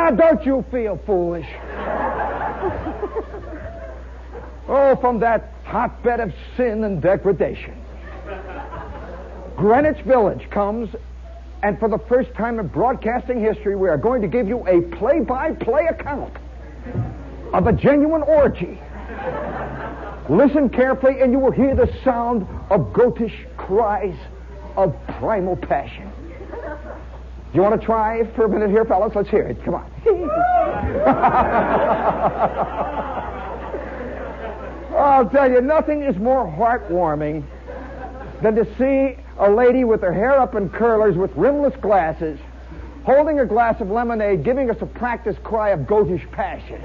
Ah, don't you feel foolish? Oh, from that hotbed of sin and degradation, Greenwich Village comes, and for the first time in broadcasting history, we are going to give you a play-by-play account of a genuine orgy. Listen carefully, and you will hear the sound of goatish cries of primal passion. You want to try for a minute here, fellas? Let's hear it. Come on. I'll tell you, nothing is more heartwarming than to see a lady with her hair up in curlers with rimless glasses holding a glass of lemonade, giving us a practice cry of goatish passion.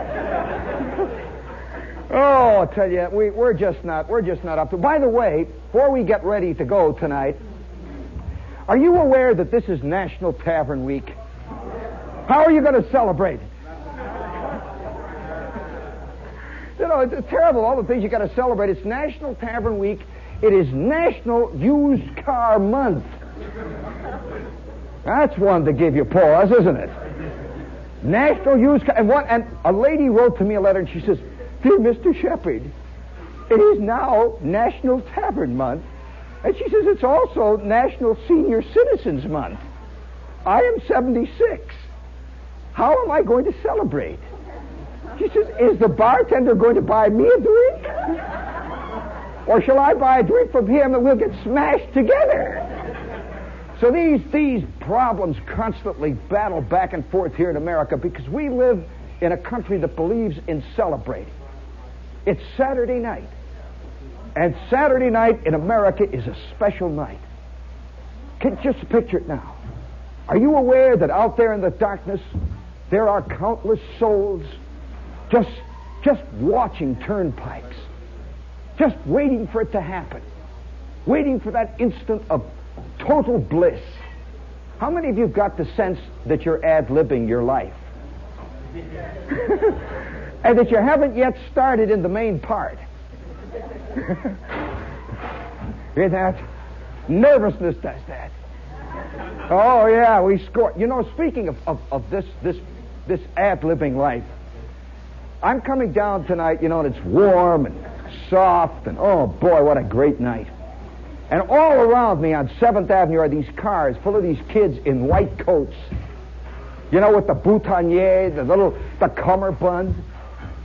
Oh, I'll tell you, we're just not up to. By the way, before we get ready to go tonight, are you aware that this is National Tavern Week? How are you going to celebrate it? You know, it's terrible, all the things you got to celebrate. It's National Tavern Week. It is National Used Car Month. That's one to give you pause, isn't it? National Used Car... And a lady wrote to me a letter, and she says, "Dear Mr. Shepard, it is now National Tavern Month, and she says it's also National Senior Citizens Month. I am 76. How am I going to celebrate?" She says, "Is the bartender going to buy me a drink? Or shall I buy a drink from him and we'll get smashed together?" So these problems constantly battle back and forth here in America because we live in a country that believes in celebrating. It's Saturday night. And Saturday night in America is a special night. Just picture it now. Are you aware that out there in the darkness there are countless souls just watching turnpikes, just waiting for it to happen, waiting for that instant of total bliss? How many of you have got the sense that you're ad-libbing your life? And that you haven't yet started in the main part? Hear that? Nervousness does that. Oh, yeah, we score. You know, speaking of this ad-libbing life, I'm coming down tonight, you know, and it's warm and soft, and oh, boy, what a great night. And all around me on 7th Avenue are these cars full of these kids in white coats, you know, with the boutonniere, the cummerbund,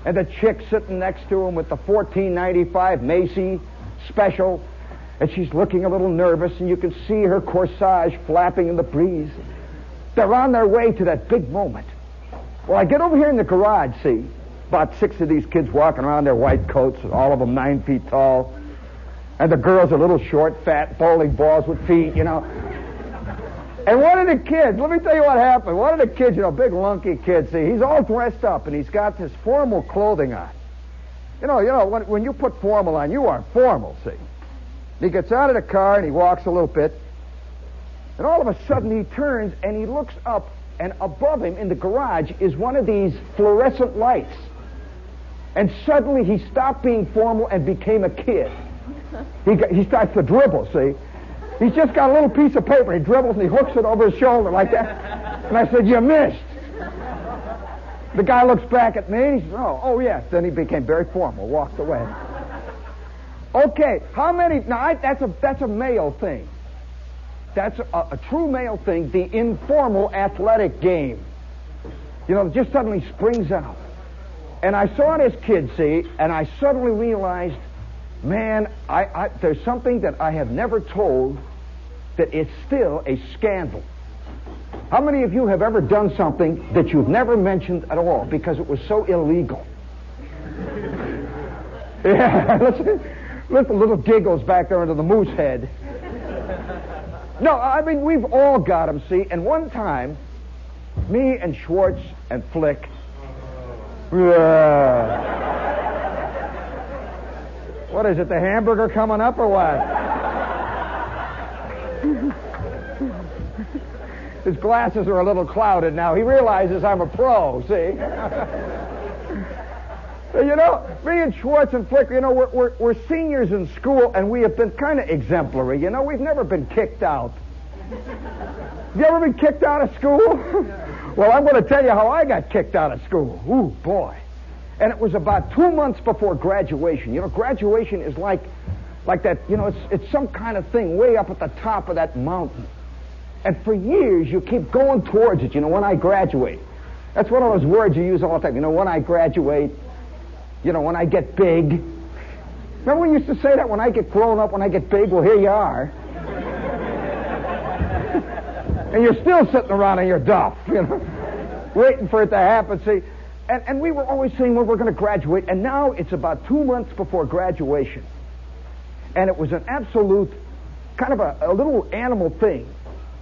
and the chick sitting next to them with the $14.95 Macy special, and she's looking a little nervous, and you can see her corsage flapping in the breeze. They're on their way to that big moment. Well, I get over here in the garage, see, about 6 of these kids walking around in their white coats, all of them 9 feet tall, and the girls are little short, fat, bowling balls with feet, you know. And one of the kids, let me tell you what happened. One of the kids, you know, big lunky kid, see, he's all dressed up, and he's got this formal clothing on. You know, when you put formal on, you are formal, see. He gets out of the car, and he walks a little bit, and all of a sudden he turns, and he looks up, and above him in the garage is one of these fluorescent lights. And suddenly he stopped being formal and became a kid. He starts to dribble, see. He's just got a little piece of paper. He dribbles and he hooks it over his shoulder like that. And I said, "You missed." The guy looks back at me and he says, oh yes. Then he became very formal, walked away. Okay, how many? Now, that's a male thing. That's a true male thing, the informal athletic game. You know, it just suddenly springs out. And I saw this kid, see, and I suddenly realized, man, there's something that I have never told that is still a scandal. How many of you have ever done something that you've never mentioned at all because it was so illegal? Yeah, listen, little giggles back there under the moose head. No, I mean, we've all got them, see, and one time, me and Schwartz and Flick, what is it, the hamburger coming up or what? His glasses are a little clouded now. He realizes I'm a pro, see? You know, me and Schwartz and Flick, you know, we're seniors in school, and we have been kind of exemplary. You know, we've never been kicked out. You ever been kicked out of school? Well, I'm going to tell you how I got kicked out of school. Ooh, boy. And it was about 2 months before graduation. You know, graduation is like that, you know, it's some kind of thing way up at the top of that mountain. And for years, you keep going towards it, you know, when I graduate. That's one of those words you use all the time. You know, when I graduate, you know, when I get big. Remember we used to say that? When I get grown up, when I get big, well, here you are. And you're still sitting around in your duff, you know, waiting for it to happen. See, and we were always saying, well, we're going to graduate. And now it's about 2 months before graduation. And it was an absolute, kind of a little animal thing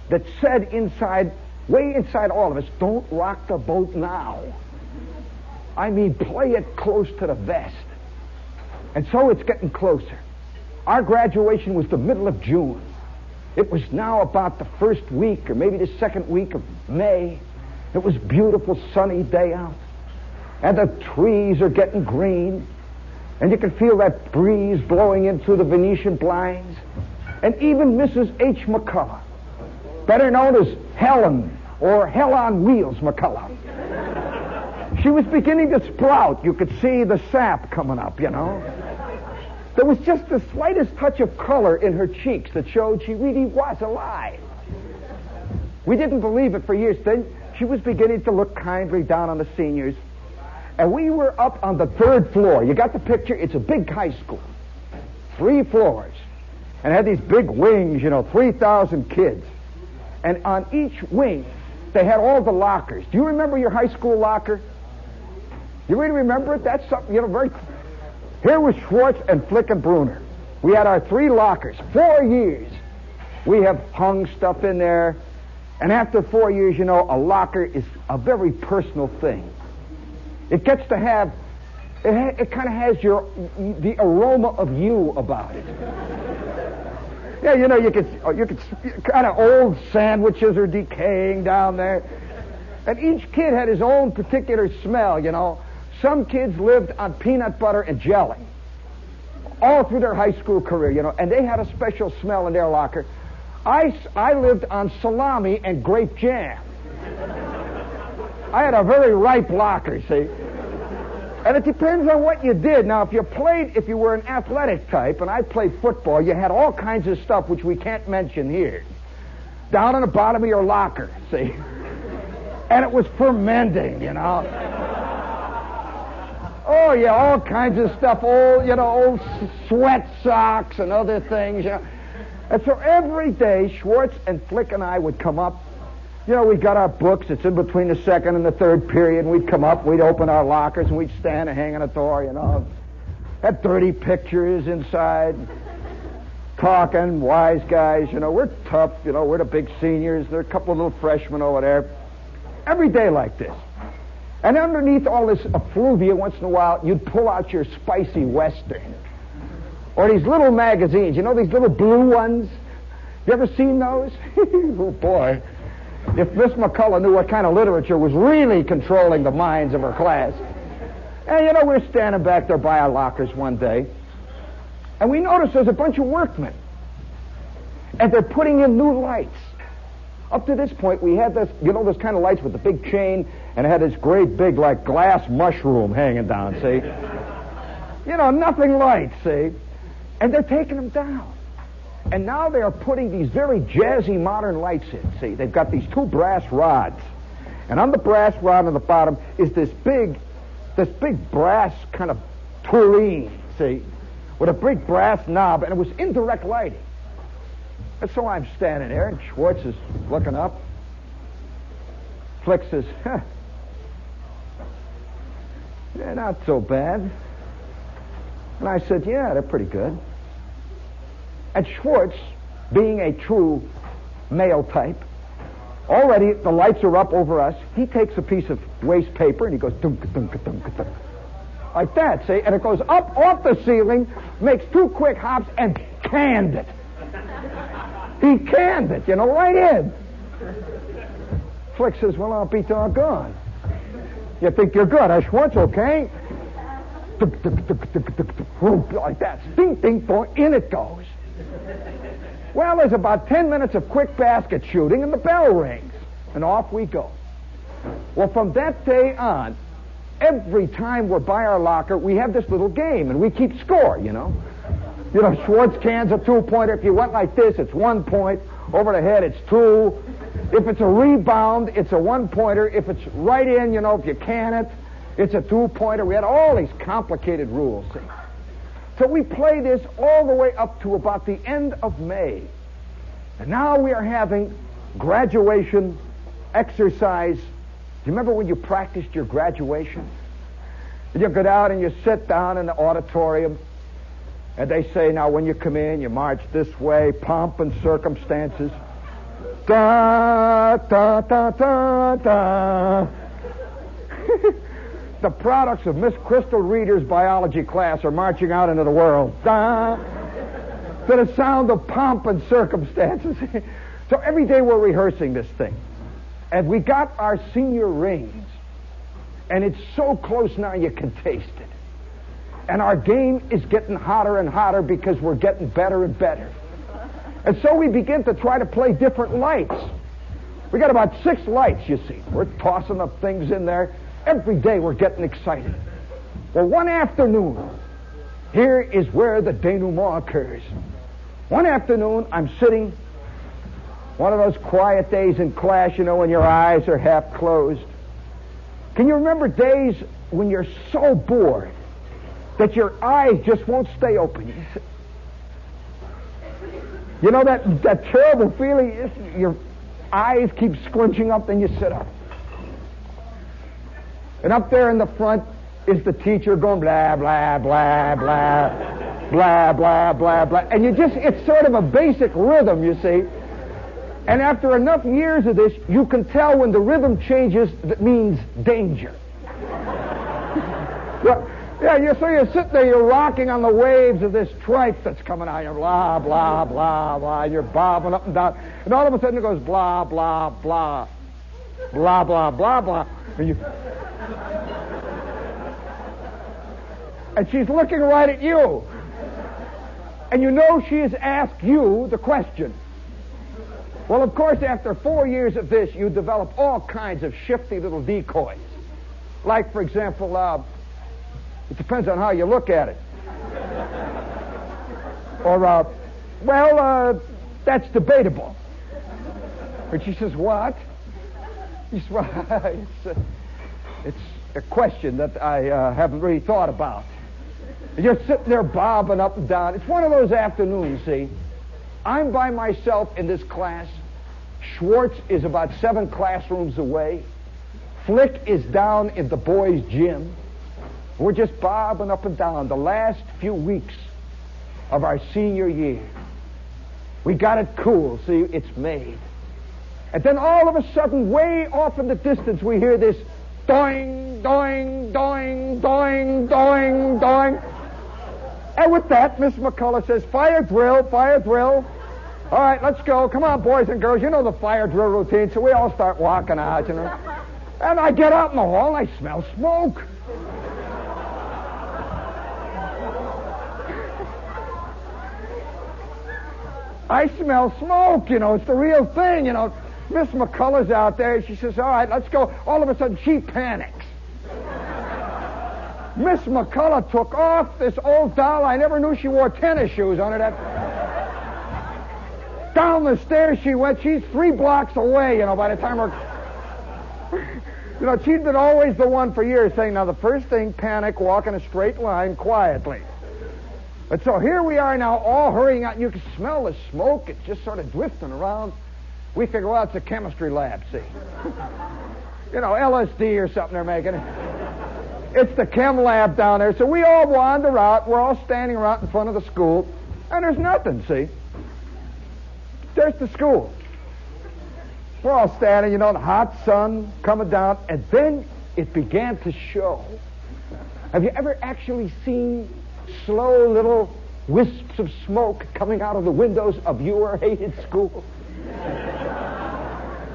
that said inside, way inside all of us, don't rock the boat now. I mean, play it close to the vest. And so it's getting closer. Our graduation was the middle of June. It was now about the first week or maybe the second week of May. It was a beautiful sunny day out. And the trees are getting green. And you can feel that breeze blowing in through the Venetian blinds. And even Mrs. H. McCullough, better known as Helen or Hell on Wheels McCullough, she was beginning to sprout. You could see the sap coming up, you know. There was just the slightest touch of color in her cheeks that showed she really was alive. We didn't believe it for years. Then she was beginning to look kindly down on the seniors. And we were up on the 3rd floor. You got the picture? It's a big high school. 3 floors. And it had these big wings, you know, 3,000 kids. And on each wing, they had all the lockers. Do you remember your high school locker? You really remember it? That's something, you know, very... Here was Schwartz and Flick and Bruner. We had our 3 lockers. 4 years. We have hung stuff in there. And after 4 years, you know, a locker is a very personal thing. It gets to have, it kind of has the aroma of you about it. Yeah, you know, you could kind of old sandwiches are decaying down there. And each kid had his own particular smell, you know. Some kids lived on peanut butter and jelly all through their high school career, you know, and they had a special smell in their locker. I lived on salami and grape jam. I had a very ripe locker, see. And it depends on what you did. Now, if you were an athletic type, and I played football, you had all kinds of stuff which we can't mention here. Down on the bottom of your locker, see. And it was fermenting, you know. Oh, yeah, all kinds of stuff, old sweat socks and other things, you know. And so every day, Schwartz and Flick and I would come up. You know, we got our books. It's in between the second and the third period. And we'd come up, we'd open our lockers, and we'd stand and hang on the door, you know. Had dirty pictures inside. Talking, wise guys, you know. We're tough, you know. We're the big seniors. There are a couple of little freshmen over there. Every day like this. And underneath all this effluvia, once in a while, you'd pull out your spicy Western. Or these little magazines, you know, these little blue ones? You ever seen those? Oh, boy. If Miss McCullough knew what kind of literature was really controlling the minds of her class. And, you know, we're standing back there by our lockers one day, and we notice there's a bunch of workmen. And they're putting in new lights. Up to this point, we had this, you know, those kind of lights with the big chain, and it had this great big, like, glass mushroom hanging down, see? You know, nothing light, see? And they're taking them down. And now they are putting these very jazzy modern lights in, see? They've got these 2 brass rods. And on the brass rod on the bottom is this big brass kind of tureen, see? With a big brass knob, and it was indirect lighting. And so I'm standing there, and Schwartz is looking up. Flick says, yeah, not so bad. And I said, yeah, they're pretty good. And Schwartz, being a true male type, already the lights are up over us. He takes a piece of waste paper and he goes dunk-a-dunk-a-dunk-a-dunk. Like that, see? And it goes up off the ceiling, makes 2 quick hops, and canned it. He canned it, you know, right in. Flick says, well, I'll be doggone. You think you're good, huh, Schwartz? Okay. Like that. Ding, ding, dong, in it goes. Well, there's about 10 minutes of quick basket shooting, and the bell rings. And off we go. Well, from that day on, every time we're by our locker, we have this little game, and we keep score, you know. You know, Schwartz cans a 2-pointer. If you went like this, it's 1 point. Over the head, it's 2. If it's a rebound, it's a 1-pointer. If it's right in, you know, if you can it, it's a 2-pointer. We had all these complicated rules. See? So we play this all the way up to about the end of May. And now we are having graduation exercise. Do you remember when you practiced your graduation? And you go down and you sit down in the auditorium, and they say, now when you come in, you march this way, pomp and circumstances. Da, da, da, da, da. The products of Miss Crystal Reeder's biology class are marching out into the world. Da, to the sound of pomp and circumstances. So every day we're rehearsing this thing. And we got our senior rings. And it's so close now you can taste it. And our game is getting hotter and hotter because we're getting better and better. And so we begin to try to play different lights. We got about 6 lights, you see. We're tossing up things in there. Every day we're getting excited. Well, one afternoon, here is where the denouement occurs. One afternoon, I'm sitting, one of those quiet days in class, you know, when your eyes are half closed. Can you remember days when you're so bored that your eyes just won't stay open? You know that terrible feeling? Your eyes keep squinching up, then you sit up. And up there in the front is the teacher going blah, blah, blah, blah, blah, blah, blah, blah. And it's sort of a basic rhythm, you see. And after enough years of this, you can tell when the rhythm changes, that means danger. So you're sitting there, you're rocking on the waves of this tripe that's coming out. You're blah, blah, blah, blah, and you're bobbing up and down. And all of a sudden it goes blah, blah, blah, blah, blah, blah, blah. And she's looking right at you. And you know she has asked you the question. Well, of course, after 4 years of this, you develop all kinds of shifty little decoys. Like, for example, it depends on how you look at it. Or, that's debatable. And she says, what? He says, well, it's a question that I haven't really thought about. And you're sitting there bobbing up and down. It's one of those afternoons, see. I'm by myself in this class. Schwartz is about 7 classrooms away. Flick is down in the boys' gym. We're just bobbing up and down the last few weeks of our senior year. We got it cool, see, it's made. And then all of a sudden, way off in the distance, we hear this doing, doing, doing, doing, doing, doing. And with that, Miss McCullough says, fire drill, fire drill. All right, let's go. Come on, boys and girls. You know the fire drill routine, so we all start walking out, you know. And I get out in the hall, and I smell smoke. I smell smoke, you know. It's the real thing, you know. Miss McCullough's out there. She says, all right, let's go. All of a sudden, she panics. Miss McCullough took off this old doll. I never knew she wore tennis shoes under that. Down the stairs she went. She's 3 blocks away, you know, by the time her... You know, she'd been always the one for years saying, now, the first thing, panic, walk in a straight line quietly. But so here we are now, all hurrying out. You can smell the smoke. It's just sort of drifting around. We figure, well, it's a chemistry lab, see. You know, LSD or something they're making. It's the chem lab down there. So we all wander out. We're all standing around in front of the school. And there's nothing, see. There's the school. We're all standing, you know, the hot sun coming down. And then it began to show. Have you ever actually seen slow little wisps of smoke coming out of the windows of your hated school?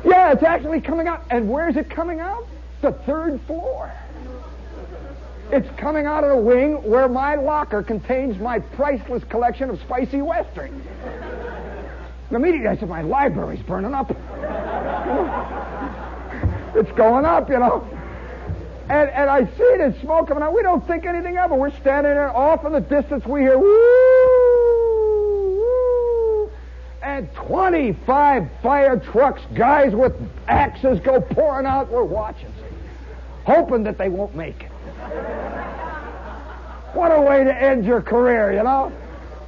Yeah, it's actually coming out. And where's it coming out? The 3rd floor. It's coming out of the wing where my locker contains my priceless collection of spicy westerns. And immediately I said, my library's burning up. It's going up, you know. And I see this smoke coming out. We don't think anything of it. We're standing there off in the distance. We hear, woo, woo. And 25 fire trucks, guys with axes go pouring out. We're watching, hoping that they won't make it. What a way to end your career, you know?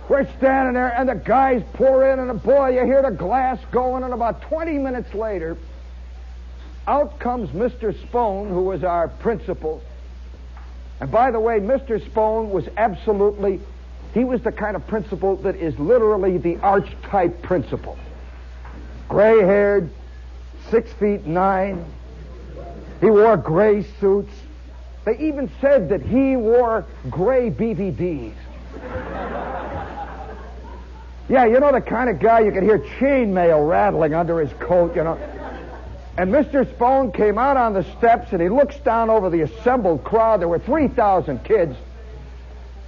We're standing there, and the guys pour in, and boy, you hear the glass going, and about 20 minutes later, out comes Mr. Spohn, who was our principal. And by the way, Mr. Spohn was he was the kind of principal that is literally the archetype principal. Gray-haired, 6'9". He wore gray suits. They even said that he wore gray BVDs. Yeah, you know, the kind of guy you could hear chainmail rattling under his coat, you know. And Mr. Spohn came out on the steps, and he looks down over the assembled crowd. There were 3,000 kids.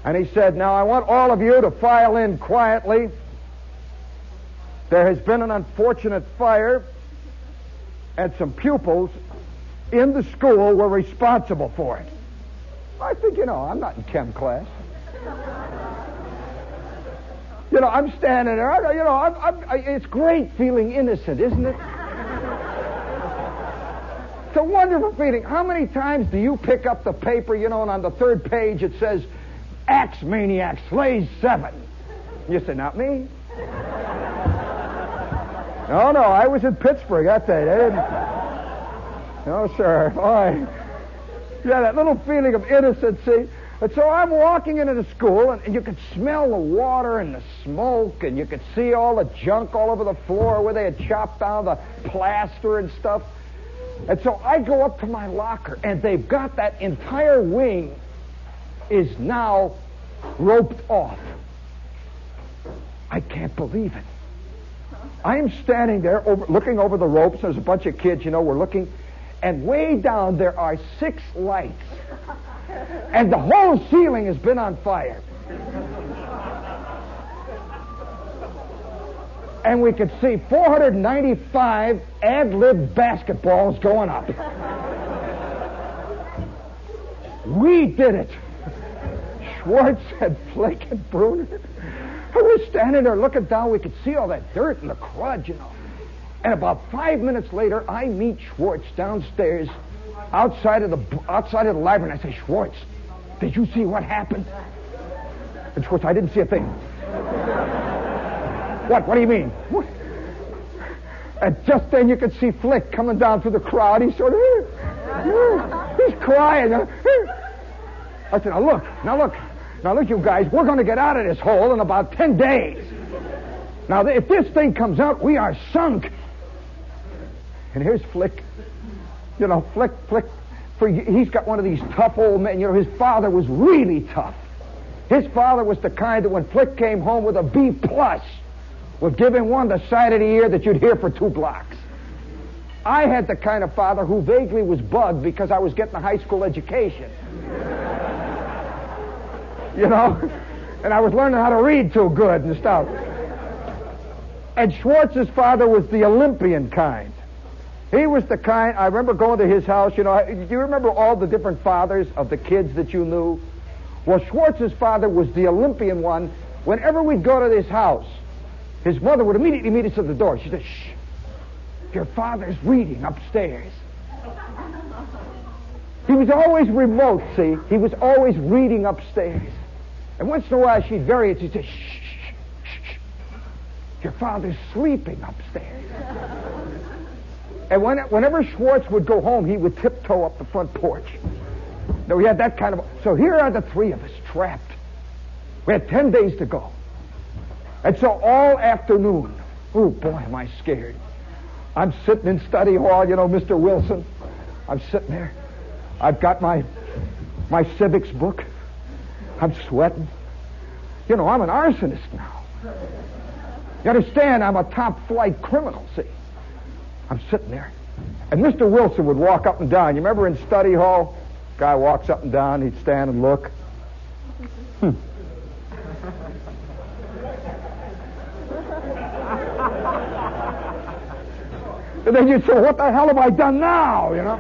And he said, now I want all of you to file in quietly. There has been an unfortunate fire, and some pupils in the school were responsible for it. I think, you know, I'm not in chem class. You know, I'm standing there. You know, it's great feeling innocent, isn't it? It's a wonderful feeling. How many times do you pick up the paper, you know, and on the third page it says, Axe Maniac slays 7. You say, not me. No, I was in Pittsburgh that day. They didn't. No, sir. Boy. Yeah, that little feeling of innocency. And so I'm walking into the school, and you could smell the water and the smoke, and you could see all the junk all over the floor where they had chopped down the plaster and stuff. And so I go up to my locker, and they've got that entire wing is now roped off. I can't believe it. I am standing there looking over the ropes. There's a bunch of kids, you know, we're looking. And way down there are 6 lights. And the whole ceiling has been on fire. And we could see 495 ad-lib basketballs going up. We did it. Schwartz and Flick and Bruner. I was standing there looking down. We could see all that dirt and the crud, you know. And about 5 minutes later, I meet Schwartz downstairs outside of the library. And I say, Schwartz, did you see what happened? And Schwartz, I didn't see a thing. What do you mean? What? And just then you could see Flick coming down through the crowd. He's sort of, he's crying. I said, now look, you guys, we're going to get out of this hole in about 10 days. Now, if this thing comes out, we are sunk. And here's Flick. You know, Flick, he's got one of these tough old men. You know, his father was really tough. His father was the kind that when Flick came home with a B+, would give him one the side of the ear that you'd hear for 2 blocks. I had the kind of father who vaguely was bugged because I was getting a high school education. You know? And I was learning how to read too good and stuff. And Schwartz's father was the Olympian kind. He was the kind, I remember going to his house, you know, do you remember all the different fathers of the kids that you knew? Well, Schwartz's father was the Olympian one. Whenever we'd go to this house, his mother would immediately meet us at the door. She said, shh, your father's reading upstairs. He was always remote, see? He was always reading upstairs. And once in a while she'd vary it. She'd say, shh, shh, shh, shh. Your father's sleeping upstairs. And whenever Schwartz would go home, he would tiptoe up the front porch. Now, we had that kind of... So here are the 3 of us trapped. We had 10 days to go. And so all afternoon, oh, boy, am I scared. I'm sitting in study hall, you know, Mr. Wilson. I'm sitting there. I've got my civics book. I'm sweating. You know, I'm an arsonist now. You understand? I'm a top-flight criminal, see? I'm sitting there. And Mr. Wilson would walk up and down. You remember in study hall? Guy walks up and down. He'd stand and look. And then you'd say, what the hell have I done now, you know?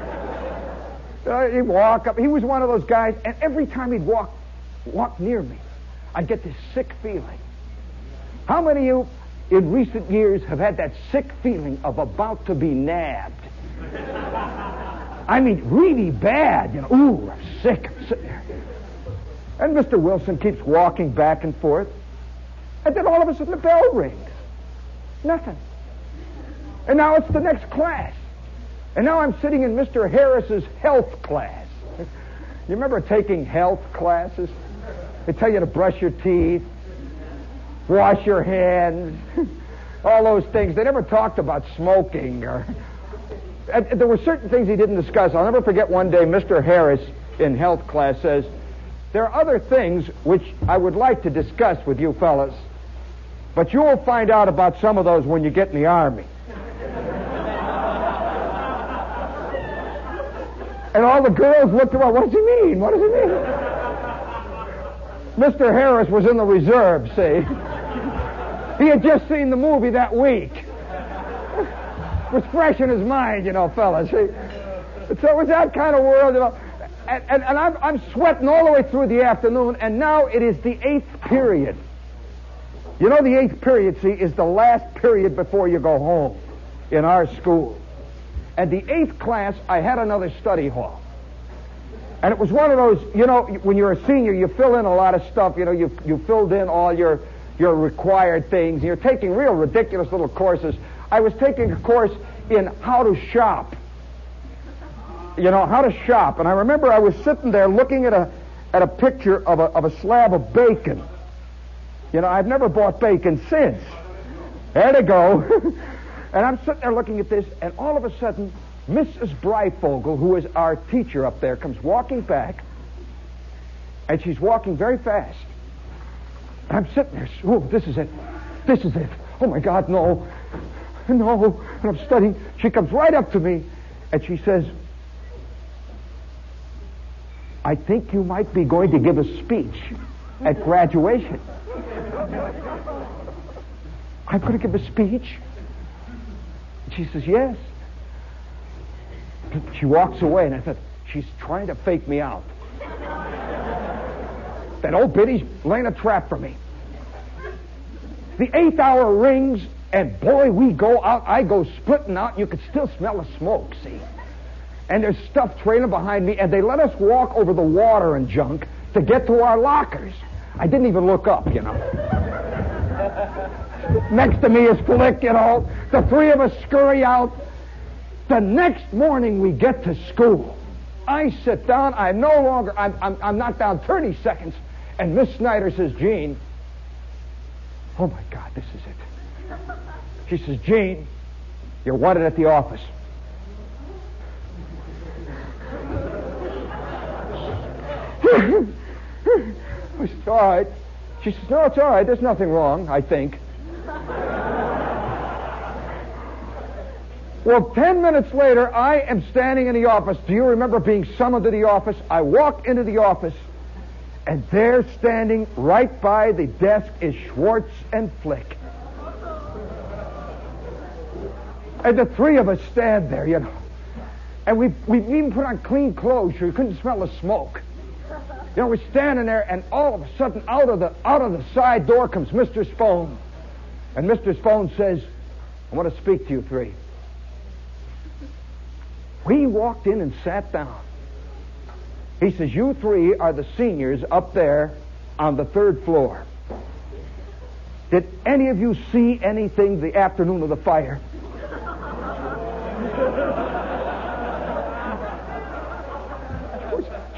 He'd walk up. He was one of those guys, and every time he'd walk near me, I'd get this sick feeling. How many of you in recent years have had that sick feeling of about to be nabbed? I mean, really bad, you know. Ooh, I'm sick. And Mr. Wilson keeps walking back and forth, and then all of a sudden the bell rings. Nothing. And now it's the next class. And now I'm sitting in Mr. Harris's health class. You remember taking health classes? They tell you to brush your teeth, wash your hands, all those things. They never talked about smoking. And there were certain things he didn't discuss. I'll never forget one day Mr. Harris in health class says, there are other things which I would like to discuss with you fellas, but you will find out about some of those when you get in the Army. And all the girls looked around, what does he mean? What does he mean? Mr. Harris was in the reserve, see? He had just seen the movie that week. It was fresh in his mind, you know, fellas. See? So it was that kind of world, you know. And I'm sweating all the way through the afternoon, and now it is the 8th period. You know, the 8th period, see, is the last period before you go home in our school. And the 8th class, I had another study hall. And it was one of those, you know, when you're a senior, you fill in a lot of stuff. You know, you filled in all your required things. You're taking real ridiculous little courses. I was taking a course in how to shop. You know, how to shop. And I remember I was sitting there looking at a picture of a slab of bacon. You know, I've never bought bacon since. There they go. And I'm sitting there looking at this, and all of a sudden, Mrs. Breifogel, who is our teacher up there, comes walking back, and she's walking very fast. And I'm sitting there, oh, this is it. This is it. Oh, my God, no. No. And I'm studying. She comes right up to me, and she says, I think you might be going to give a speech at graduation. I'm going to give a speech? She says, yes. She walks away, and I thought, she's trying to fake me out. That old biddy's laying a trap for me. The 8th hour rings, and boy, we go out. I go splitting out. You could still smell the smoke, see? And there's stuff trailing behind me, and they let us walk over the water and junk to get to our lockers. I didn't even look up, you know. Next to me is Flick, you know. The three of us scurry out. The next morning we get to school. I sit down. I'm not down 30 seconds. And Miss Snyder says, Gene, oh my God, this is it. She says, Gene, you're wanted at the office. I said, all right. She says, no, it's all right. There's nothing wrong, I think. Well, 10 minutes later, I am standing in the office. Do you remember being summoned to the office? I walk into the office, and there standing right by the desk is Schwartz and Flick. And the three of us stand there, you know. And we've even put on clean clothes so you couldn't smell the smoke. You know, we're standing there, and all of a sudden, out of the side door comes Mr. Spone. And Mr. Spone says, I want to speak to you three. We walked in and sat down. He says, you three are the seniors up there on the 3rd floor. Did any of you see anything the afternoon of the fire?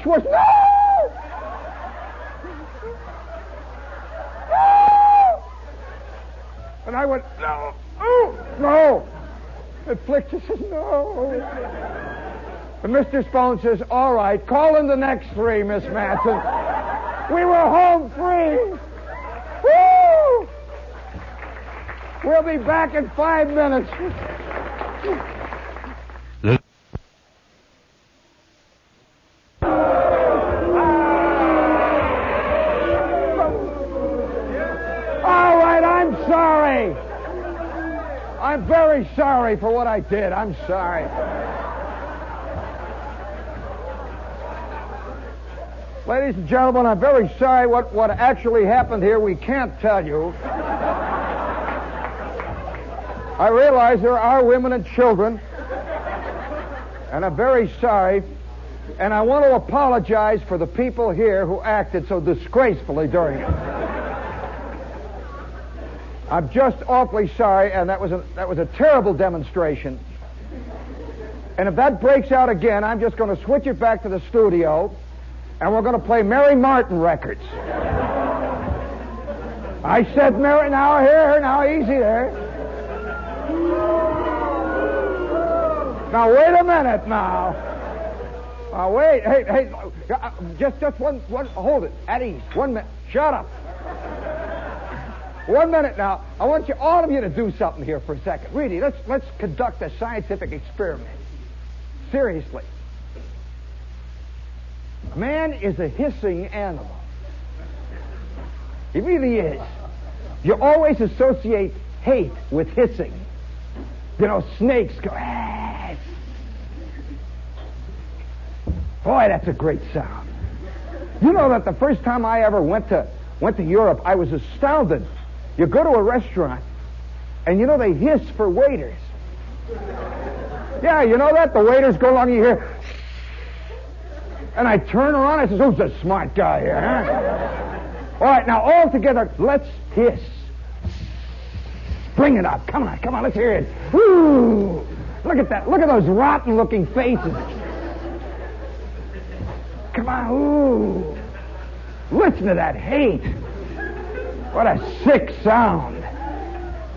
Schwartz, no! No! And I went, no! Oh, no! And Flick just says, no. And Mr. Spone says, all right, call in the next three, Miss Matson. We were home free. Woo! We'll be back in 5 minutes. I'm very sorry for what I did. I'm sorry. Ladies and gentlemen, I'm very sorry. What actually happened here, we can't tell you. I realize there are women and children, and I'm very sorry. And I want to apologize for the people here who acted so disgracefully during it. I'm just awfully sorry, and that was a terrible demonstration. And if that breaks out again, I'm just going to switch it back to the studio, and we're going to play Mary Martin records. I said Mary, now here, now easy there. Now wait a minute now. Wait, hey, just one, hold it, at ease. 1 minute, shut up. 1 minute now. I want all of you to do something here for a second. Really, let's conduct a scientific experiment. Seriously. Man is a hissing animal. He really is. You always associate hate with hissing. You know, snakes go, ah. Boy, that's a great sound. You know that the first time I ever went to Europe, I was astounded. You go to a restaurant, and you know they hiss for waiters. Yeah, you know that? The waiters go along, you hear, and I turn around, I says, who's the smart guy here, huh? All right, now all together, let's hiss. Bring it up. Come on, let's hear it. Woo! Look at that. Look at those rotten-looking faces. Come on, ooh. Listen to that hate. What a sick sound.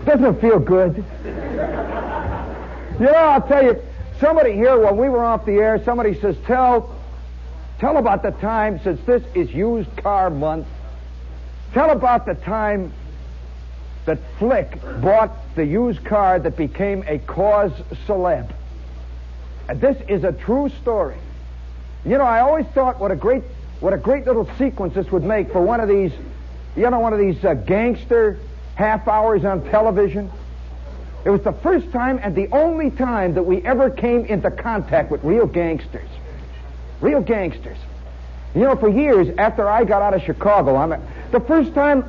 Doesn't it feel good? You know, I'll tell you, somebody here, when we were off the air, somebody says, tell about the time, since this is used car month, tell about the time that Flick bought the used car that became a cause celeb. And this is a true story. You know, I always thought what a great little sequence this would make for one of these gangster half hours on television. It was the first time and the only time that we ever came into contact with real gangsters. Real gangsters. You know, for years after I got out of Chicago, the first time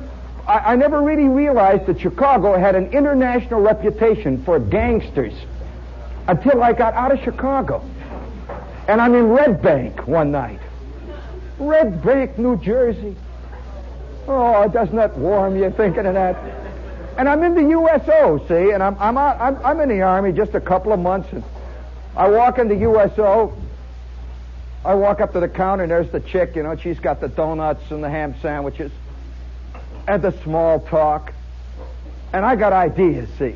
I never really realized that Chicago had an international reputation for gangsters until I got out of Chicago. And I'm in Red Bank one night. Red Bank, New Jersey. Oh, doesn't that warm you thinking of that? And I'm in the USO, see, and I'm in the Army just a couple of months, and I walk in the USO. I walk up to the counter, and there's the chick, you know, she's got the donuts and the ham sandwiches and the small talk. And I got ideas, see.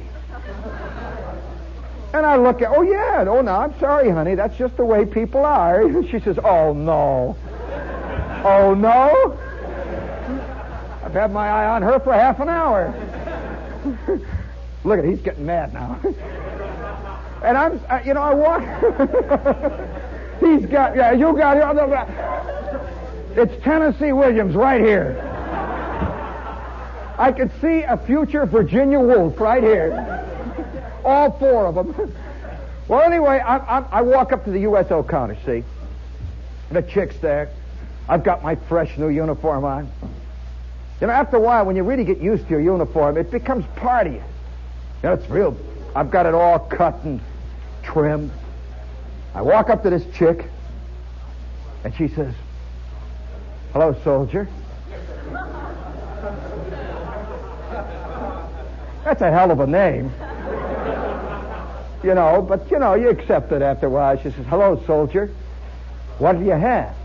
And I look at, no, I'm sorry, honey, that's just the way people are. She says, oh, no. Oh, no? I've had my eye on her for half an hour. Look at, he's getting mad now. And I walk. He's got, you got, it's Tennessee Williams right here. I could see a future Virginia Woolf right here. All four of them. Well, anyway, I walk up to the USO counter, see? The chick's there. I've got my fresh new uniform on. You know, after a while, when you really get used to your uniform, it becomes part of you. You know, it's real. I've got it all cut and trimmed. I walk up to this chick, and she says, hello, soldier. That's a hell of a name. You know, but, you know, you accept it after a while. She says, hello, soldier. What do you have?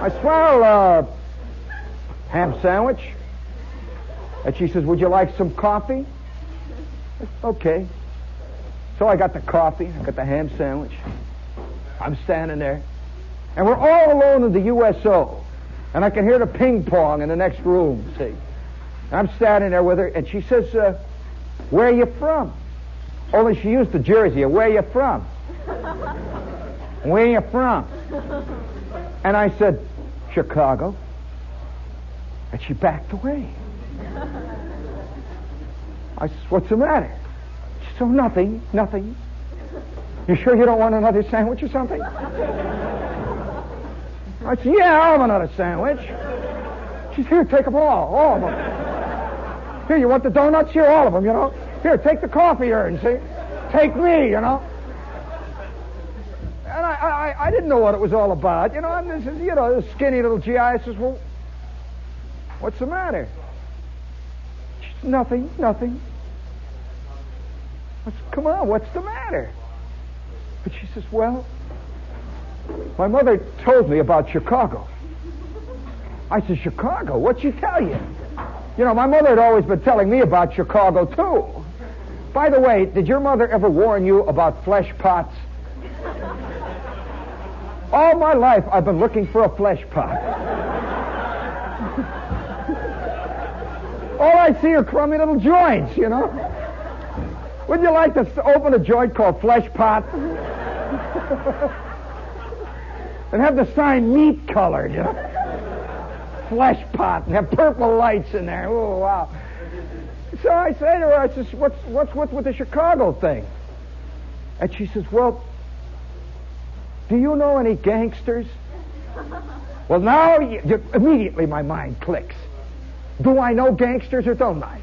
I said, well, ham sandwich. And she says, would you like some coffee? I said, okay. So I got the coffee, I got the ham sandwich. I'm standing there. And we're all alone in the USO. And I can hear the ping pong in the next room, see. I'm standing there with her, and she says, where are you from? Only she used the Jersey. Where are you from? Where are you from? And I said, Chicago. And she backed away. I says, what's the matter? She says, oh, nothing. You sure you don't want another sandwich or something? I said, yeah, I'll have another sandwich. She said, here, take them all of them. Here, you want the donuts? Here, all of them, Here, take the coffee urn, see? Take me, And I didn't know what it was all about. I'm this skinny little GI. I says, well, what's the matter? She said, nothing. I said, come on, what's the matter? But she says, well, my mother told me about Chicago. I said, Chicago? What'd she tell you? My mother had always been telling me about Chicago, too. By the way, did your mother ever warn you about flesh pots? All my life, I've been looking for a flesh pot. All I see are crummy little joints, Would you like to open a joint called Flesh Pot? And have the sign meat colored, Flesh Pot, and have purple lights in there. Oh, wow. So I say to her, I says, what's with the Chicago thing? And she says, well, do you know any gangsters? Well, now, immediately my mind clicks. Do I know gangsters or don't I?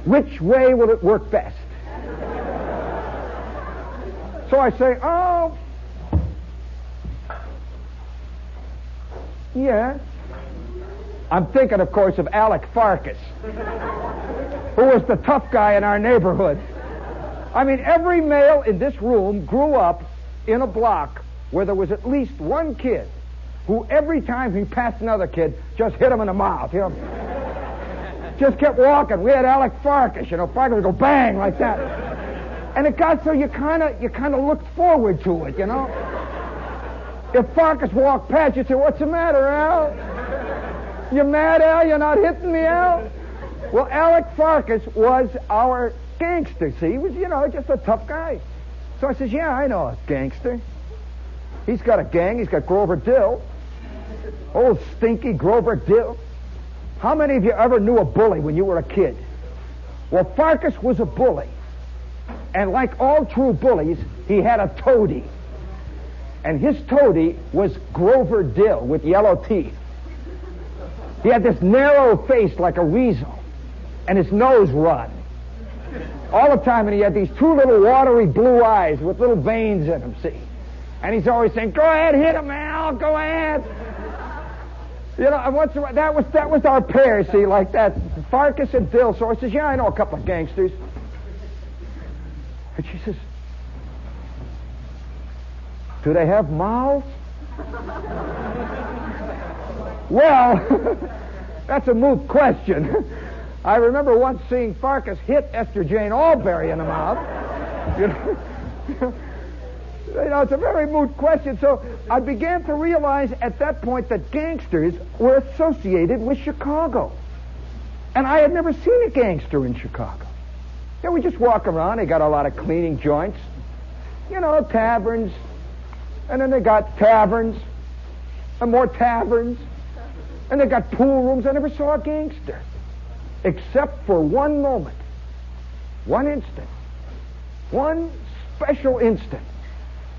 Which way will it work best? So I say, oh, yeah. I'm thinking, of course, of Alec Farkas, who was the tough guy in our neighborhood. I mean, every male in this room grew up in a block where there was at least one kid who every time he passed another kid just hit him in the mouth. Just kept walking. We had Alec Farkas, Farkas would go bang like that. And it got so you kind of looked forward to it, If Farkas walked past, you'd say, what's the matter, Al? You mad, Al? You're not hitting me, Al? Well, Alec Farkas was our gangster, see? He was, just a tough guy. So I says, yeah, I know a gangster. He's got a gang. He's got Grover Dill. Old stinky Grover Dill. How many of you ever knew a bully when you were a kid? Well, Farkas was a bully. And like all true bullies, he had a toady. And his toady was Grover Dill with yellow teeth. He had this narrow face like a weasel. And his nose run. All the time, and he had these two little watery blue eyes with little veins in them, see? And he's always saying, go ahead, hit him, Al, go ahead. And once in a while, that was our pair, see, like that, Farkas and Dill. So I says, yeah, I know a couple of gangsters. And she says, do they have mouths? Well, that's a moot question. I remember once seeing Farkas hit Esther Jane Albury in the mouth. It's a very moot question. So I began to realize at that point that gangsters were associated with Chicago. And I had never seen a gangster in Chicago. We just walk around. They got a lot of cleaning joints. Taverns. And then they got taverns. And more taverns. And they got pool rooms. I never saw a gangster. Except for one moment. One instant. One special instant.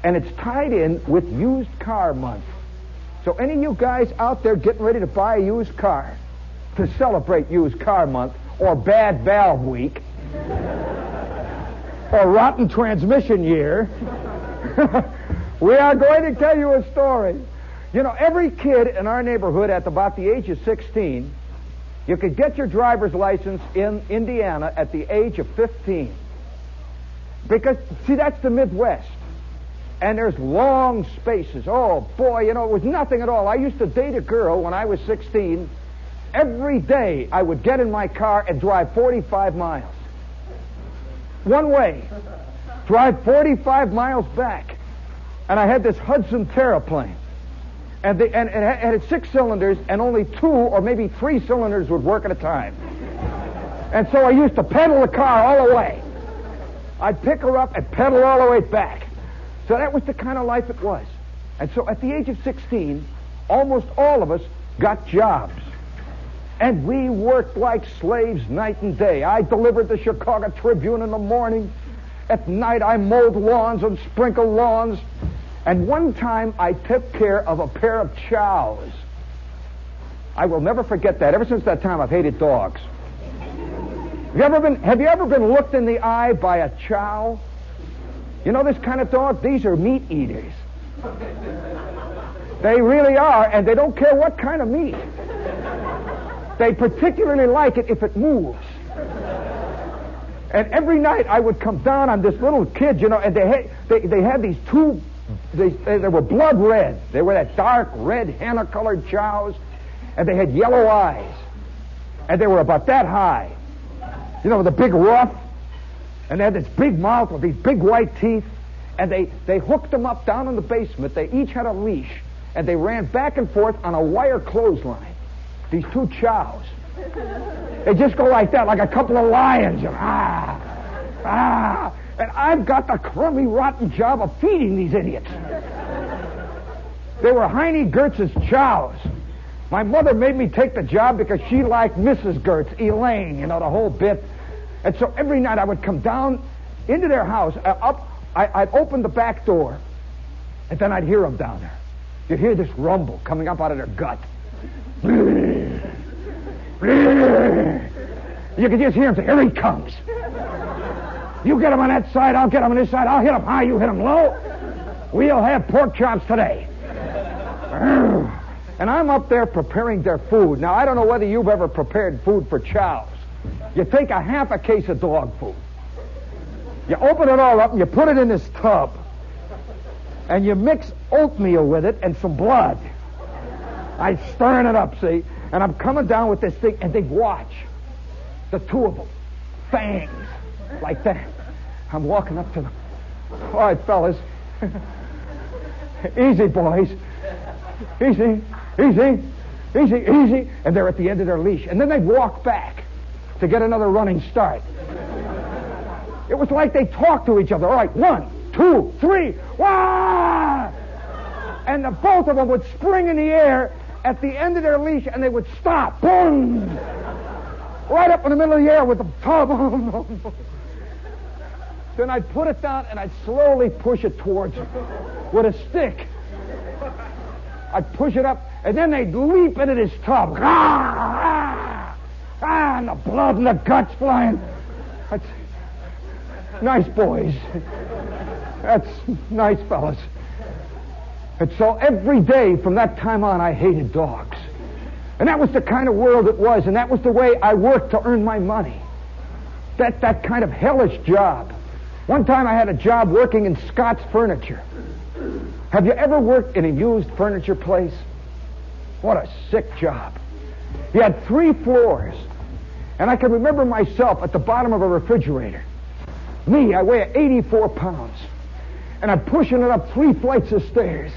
And it's tied in with used car month. So any of you guys out there getting ready to buy a used car to celebrate used car month or bad valve week or rotten transmission year, we are going to tell you a story. Every kid in our neighborhood at about the age of 16, you could get your driver's license in Indiana at the age of 15. Because, see, that's the Midwest. And there's long spaces. Oh, boy, it was nothing at all. I used to date a girl when I was 16. Every day I would get in my car and drive 45 miles. One way. Drive 45 miles back. And I had this Hudson Terraplane. And it had 6 cylinders, and only 2 or maybe 3 cylinders would work at a time. And so I used to pedal the car all the way. I'd pick her up and pedal all the way back. So that was the kind of life it was. And so at the age of 16, almost all of us got jobs. And we worked like slaves night and day. I delivered the Chicago Tribune in the morning. At night, I mowed lawns and sprinkled lawns. And one time, I took care of a pair of chows. I will never forget that. Ever since that time, I've hated dogs. Have you ever been looked in the eye by a chow? You know this kind of dog? These are meat eaters. They really are, and they don't care what kind of meat. They particularly like it if it moves. And every night I would come down on this little kid, you know, and they had these two, they were blood red. They were that dark red henna-colored chows, and they had yellow eyes. And they were about that high. You know, with a big ruff. And they had this big mouth with these big white teeth. And they hooked them up down in the basement. They each had a leash. And they ran back and forth on a wire clothesline. These two chows. They just go like that, like a couple of lions. And I've got the crummy, rotten job of feeding these idiots. They were Heine Gertz's chows. My mother made me take the job because she liked Mrs. Gertz, Elaine, you know, the whole bit. And so every night I would come down into their house, I'd open the back door, and then I'd hear them down there. You'd hear this rumble coming up out of their gut. You could just hear him say, here he comes. You get him on that side, I'll get him on this side. I'll hit him high, you hit him low. We'll have pork chops today. And I'm up there preparing their food. Now, I don't know whether you've ever prepared food for chows. You take a half a case of dog food. You open it all up and you put it in this tub. And you mix oatmeal with it and some blood. I'm stirring it up, see? And I'm coming down with this thing, and they watch. The two of them. Fangs. Like that. I'm walking up to them. All right, fellas. Easy, boys. Easy, easy, easy, easy. And they're at the end of their leash. And then they'd walk back to get another running start. It was like they talked to each other. All right, 1, 2, 3, wah! And the both of them would spring in the air at the end of their leash, and they would stop. Boom! Right up in the middle of the air with the tub. Then I'd put it down, and I'd slowly push it towards them with a stick. I'd push it up, and then they'd leap into this tub. And the blood and the guts flying. That's nice boys. That's nice fellas. And so every day from that time on, I hated dogs. And that was the kind of world it was, and that was the way I worked to earn my money. That kind of hellish job. One time I had a job working in Scott's Furniture. Have you ever worked in a used furniture place? What a sick job. He had 3 floors, and I can remember myself at the bottom of a refrigerator. Me, I weigh 84 pounds, and I'm pushing it up 3 flights of stairs.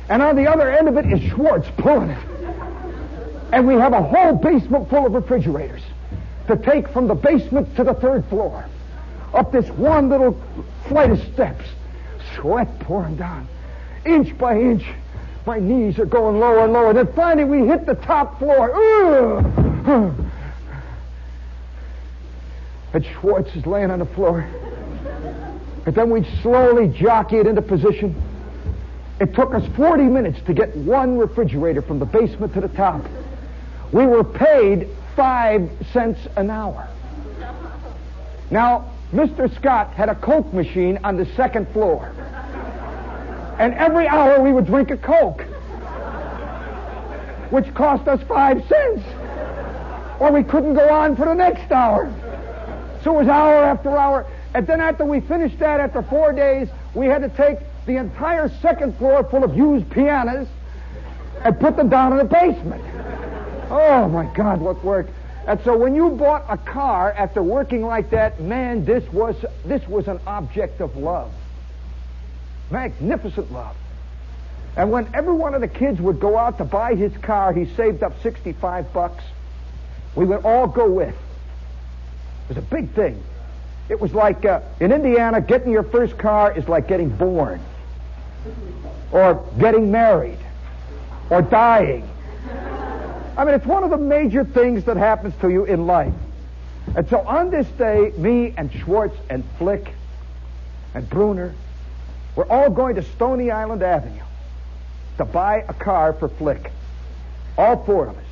And on the other end of it is Schwartz pulling it. And we have a whole basement full of refrigerators to take from the basement to the 3rd floor. Up this one little flight of steps. Sweat pouring down. Inch by inch. My knees are going lower and lower. Then finally we hit the top floor. And Schwartz is laying on the floor. And then we'd slowly jockey it into position. It took us 40 minutes to get one refrigerator from the basement to the top. We were paid 5 cents an hour. Now, Mr. Scott had a Coke machine on the 2nd floor. And every hour we would drink a Coke, which cost us 5 cents. Or we couldn't go on for the next hour. So it was hour after hour. And then after we finished that, after 4 days, we had to take the entire 2nd floor full of used pianos and put them down in the basement. Oh, my God, what work. And so when you bought a car after working like that, man, this was an object of love. Magnificent love. And when every one of the kids would go out to buy his car, he saved up $65. We would all go with. It was a big thing. It was like, in Indiana, getting your first car is like getting born. Or getting married. Or dying. I mean, it's one of the major things that happens to you in life. And so on this day, me and Schwartz and Flick and Bruner, we're all going to Stony Island Avenue to buy a car for Flick. All four of us.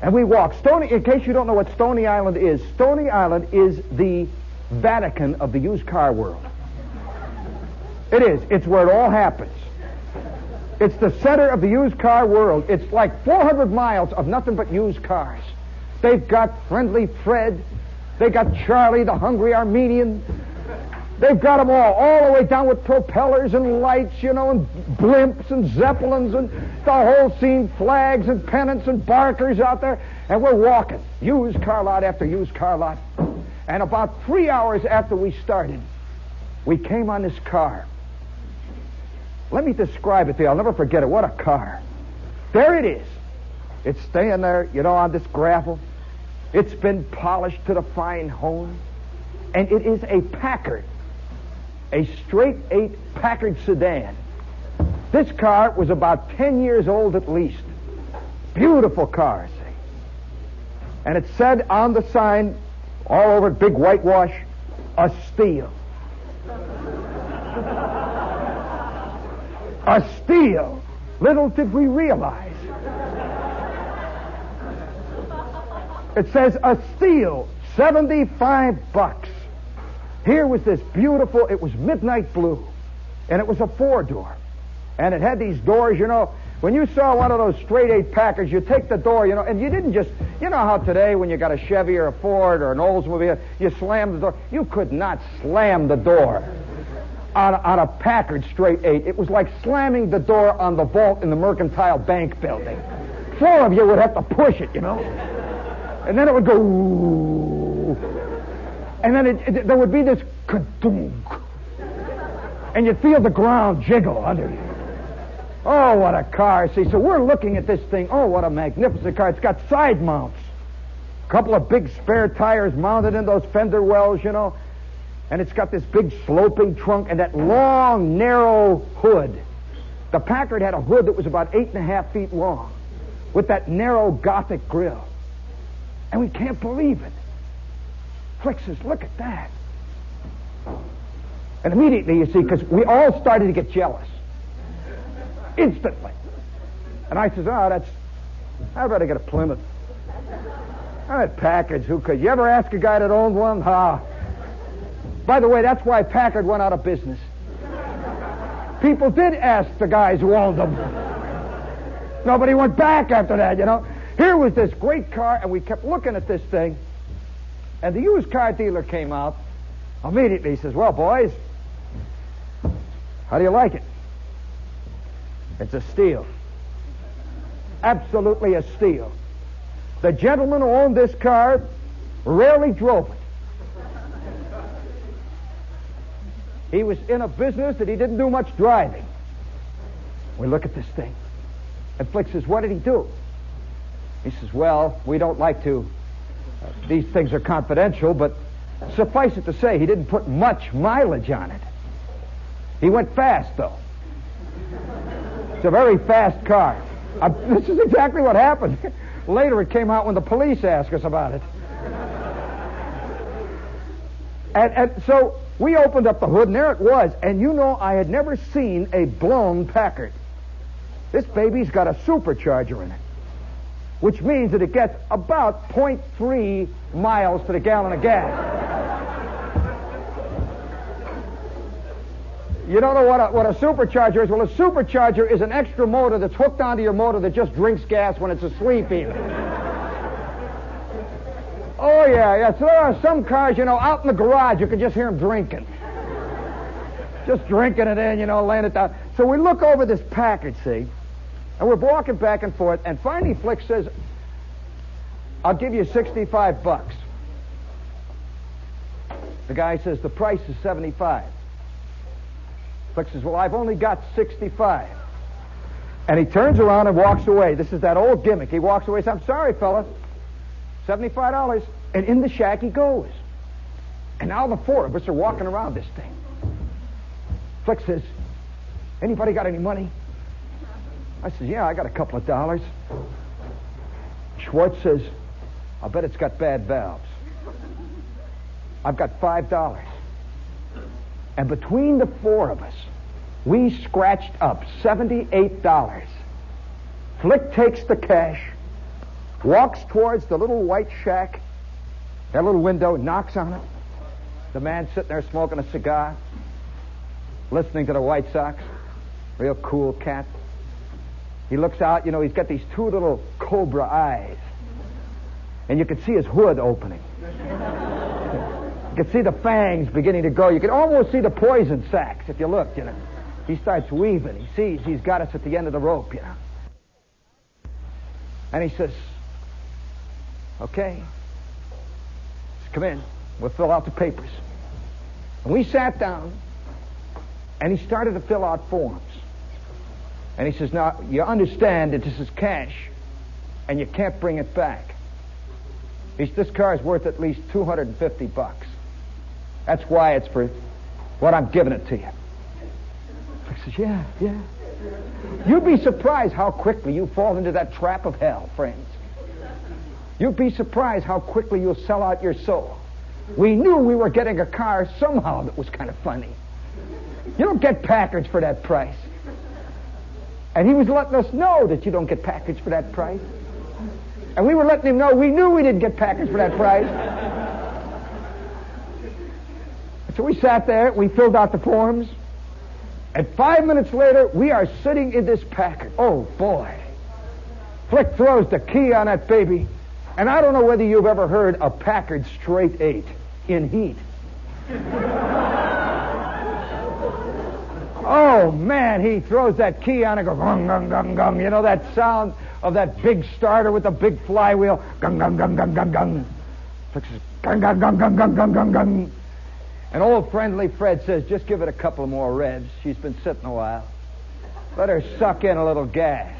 And we walk. In case you don't know what Stony Island is the Vatican of the used car world. It is. It's where it all happens. It's the center of the used car world. It's like 400 miles of nothing but used cars. They've got Friendly Fred. They got Charlie, the hungry Armenian. They've got them all the way down with propellers and lights, and blimps and zeppelins and the whole scene, flags and pennants and barkers out there. And we're walking, used car lot after used car lot. And about 3 hours after we started, we came on this car. Let me describe it to you. I'll never forget it. What a car. There it is. It's staying there, on this gravel. It's been polished to the fine hone. And it is a Packard. A straight 8 Packard sedan. This car was about 10 years old at least. Beautiful car, see. And it said on the sign, all over it, big whitewash, a steal. A steal. Little did we realize. It says a steal, $75. Here was this beautiful, it was midnight blue, and it was a 4-door. And it had these doors, when you saw one of those straight 8 Packards, you take the door, and you didn't just, how today when you got a Chevy or a Ford or an Oldsmobile, you slam the door. You could not slam the door on a Packard straight 8. It was like slamming the door on the vault in the Mercantile Bank building. 4 of you would have to push it, And then it would go, ooh. And then there would be this ka-dunk. And you'd feel the ground jiggle under you. Oh, what a car. See, so we're looking at this thing. Oh, what a magnificent car. It's got side mounts. A couple of big spare tires mounted in those fender wells, And it's got this big sloping trunk and that long, narrow hood. The Packard had a hood that was about 8.5 feet long with that narrow Gothic grill. And we can't believe it. Flick says, look at that. And immediately, you see, because we all started to get jealous. Instantly. And I says, I'd better get a Plymouth. I had Packards, who could? You ever ask a guy that owned one? By the way, that's why Packard went out of business. People did ask the guys who owned them. Nobody went back after that, Here was this great car, and we kept looking at this thing. And the used car dealer came out. Immediately he says, well, boys, how do you like it? It's a steal. Absolutely a steal. The gentleman who owned this car rarely drove it. He was in a business that he didn't do much driving. We look at this thing. And Flick says, what did he do? He says, well, we don't like to. These things are confidential, but suffice it to say, he didn't put much mileage on it. He went fast, though. It's a very fast car. This is exactly what happened. Later it came out when the police asked us about it. And so we opened up the hood, and there it was. And I had never seen a blown Packard. This baby's got a supercharger in it, which means that it gets about 0.3 miles to the gallon of gas. You don't know what a supercharger is? Well, a supercharger is an extra motor that's hooked onto your motor that just drinks gas when it's asleep even. Oh, yeah. So there are some cars, out in the garage, you can just hear them drinking. Just drinking it in, laying it down. So we look over this Packard, see, and we're walking back and forth, and finally Flick says, I'll give you $65. The guy says, the price is $75. Flick says, well, I've only got $65. And he turns around and walks away. This is that old gimmick. He walks away and says, I'm sorry, fella. $75. And in the shack he goes. And now the 4 of us are walking around this thing. Flick says, anybody got any money? I says, yeah, I got a couple of dollars. Schwartz says, "I'll bet it's got bad valves. I've got $5. And between the four of us, we scratched up $78. Flick takes the cash, walks towards the little white shack, that little window, knocks on it. The man sitting there smoking a cigar, listening to the White Sox. Real cool cat. He looks out, he's got these two little cobra eyes. And you can see his hood opening. You can see the fangs beginning to go. You can almost see the poison sacs if you look, He starts weaving. He sees he's got us at the end of the rope, And he says, "Okay, just come in. We'll fill out the papers." And we sat down, and he started to fill out forms. And he says, "Now, you understand that this is cash, and you can't bring it back. This car is worth at least $250. That's why it's for what I'm giving it to you." I says, yeah. You'd be surprised how quickly you fall into that trap of hell, friends. You'd be surprised how quickly you'll sell out your soul. We knew we were getting a car somehow that was kind of funny. You don't get packaged for that price. And he was letting us know that you don't get packaged for that price. And we were letting him know we knew we didn't get packaged for that price. So we sat there, we filled out the forms, and 5 minutes later, we are sitting in this Packard. Oh, boy. Flick throws the key on that baby, and I don't know whether you've ever heard a Packard straight 8 in heat. Oh, man, he throws that key on and goes, gung, gung, gung, gung. You know that sound of that big starter with the big flywheel? Gung, gung, gung, gung, gung, gung. Flick says, gung, gung, gung, gung, gung, gung, gung, gung. And old friendly Fred says, "Just give it a couple more revs. She's been sitting a while. Let her suck in a little gas.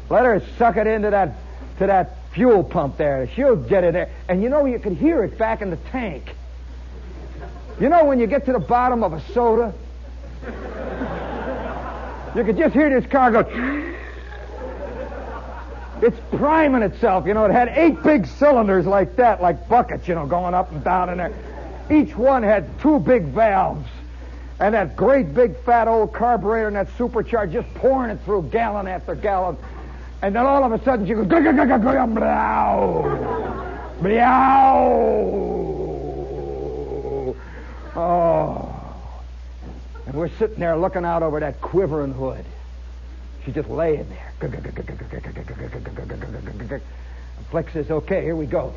Let her suck it into that fuel pump there. She'll get it there." And you could hear it back in the tank. When you get to the bottom of a soda, you could just hear this car go. It's priming itself. It had 8 big cylinders like that, like buckets, going up and down in there. Each one had 2 big valves. And that great big fat old carburetor and that supercharger just pouring it through gallon after gallon. And then all of a sudden she goes, oh. And we're sitting there looking out over that quivering hood. She's just laying there. And Flex says, "Okay, here we go."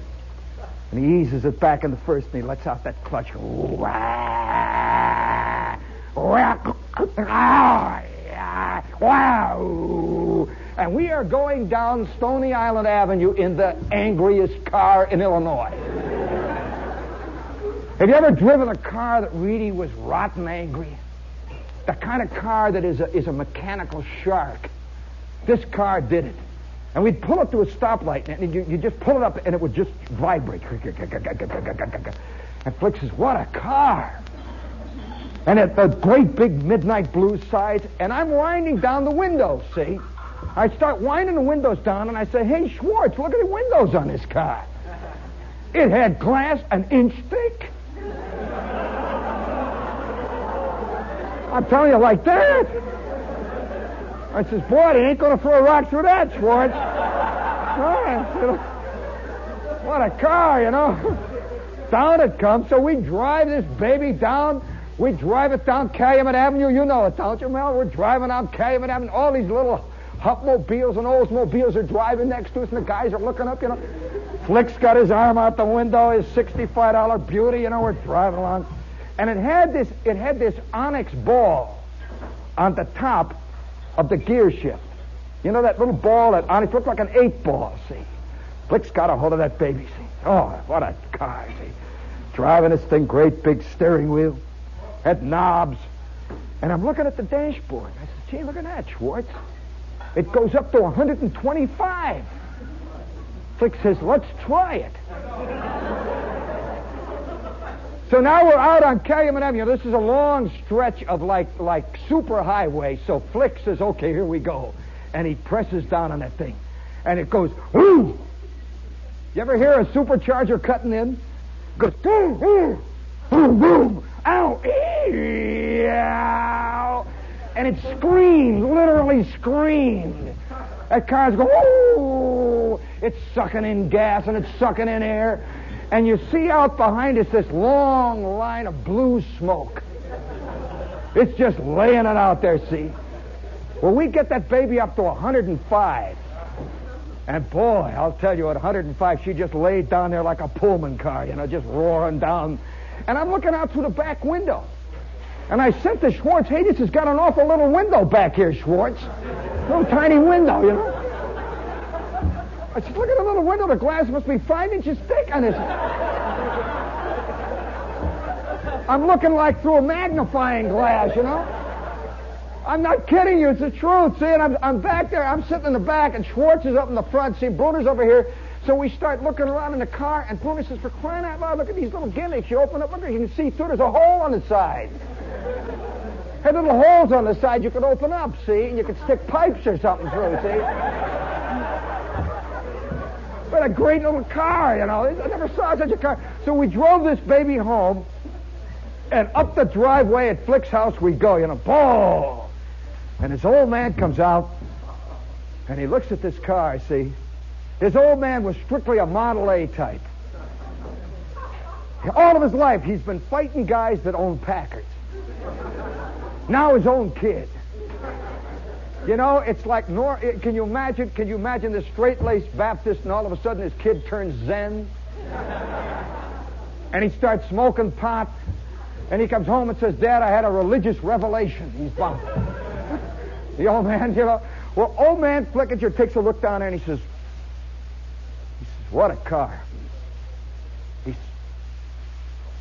And he eases it back in the first, and he lets out that clutch. And we are going down Stony Island Avenue in the angriest car in Illinois. Have you ever driven a car that really was rotten angry? The kind of car that is a mechanical shark. This car did it. And we'd pull up to a stoplight, and you just pull it up, and it would just vibrate. And Flick says, "What a car!" And at the great big midnight blue sides, and I'm winding down the windows, see? I start winding the windows down, and I say, "Hey, Schwartz, look at the windows on this car." It had glass an inch thick. I'm telling you, like that. I says, "Boy, they ain't going to throw a rock through that, Schwartz." What a car, Down it comes. So we drive this baby down. We drive it down Calumet Avenue. You know it, don't you, Mel? We're driving down Calumet Avenue. All these little Hupmobiles and Oldsmobiles are driving next to us, and the guys are looking up, Flick's got his arm out the window, his $65 Beauty, we're driving along. And it had this onyx ball on the top of the gear shift. That little ball, that onyx, looked like an 8-ball, see? Flick's got a hold of that baby, see? Oh, what a car, see? Driving this thing, great big steering wheel, had knobs. And I'm looking at the dashboard. I said, "Gee, look at that, Schwartz. It goes up to 125. Flick says, "Let's try it." So now we're out on Calumet Avenue. This is a long stretch of like super highway. So Flick says, "Okay, here we go." and he presses down on that thing, and it goes, whoo! You ever hear a supercharger cutting in? It goes, boom, boom, boom, boom, ow, ee, ow. And it screams, literally screamed. That car's going, whoo! It's sucking in gas and it's sucking in air. And you see out behind us this long line of blue smoke. It's just laying it out there, see? Well, we get that baby up to 105. And boy, I'll tell you, at 105, she just laid down there like a Pullman car, just roaring down. And I'm looking out through the back window. And I said to Schwartz, hey, this has got an awful little window back here, Schwartz. Little tiny window, I said, look at the little window. The glass must be 5 inches thick on this. I'm looking like through a magnifying glass, I'm not kidding you. It's the truth. See, and I'm back there. I'm sitting in the back, and Schwartz is up in the front. See, Bruner's over here. So we start looking around in the car, and Bruner says, for crying out loud, look at these little gimmicks. You open up, look, you can see through. There's a hole on the side. Had little holes on the side you could open up, see, and you could stick pipes or something through, see. What a great little car, I never saw such a car. So we drove this baby home, and up the driveway at Flick's house we go, boom! And his old man comes out, and he looks at this car, see. His old man was strictly a Model A type. All of his life, he's been fighting guys that own Packards. Now his own kid. It's like, can you imagine this straight-laced Baptist, and all of a sudden his kid turns Zen? And he starts smoking pot, and he comes home and says, Dad, I had a religious revelation. He's bummed. The old man, well, old man Flickinger takes a look down there, and he says, what a car. He says,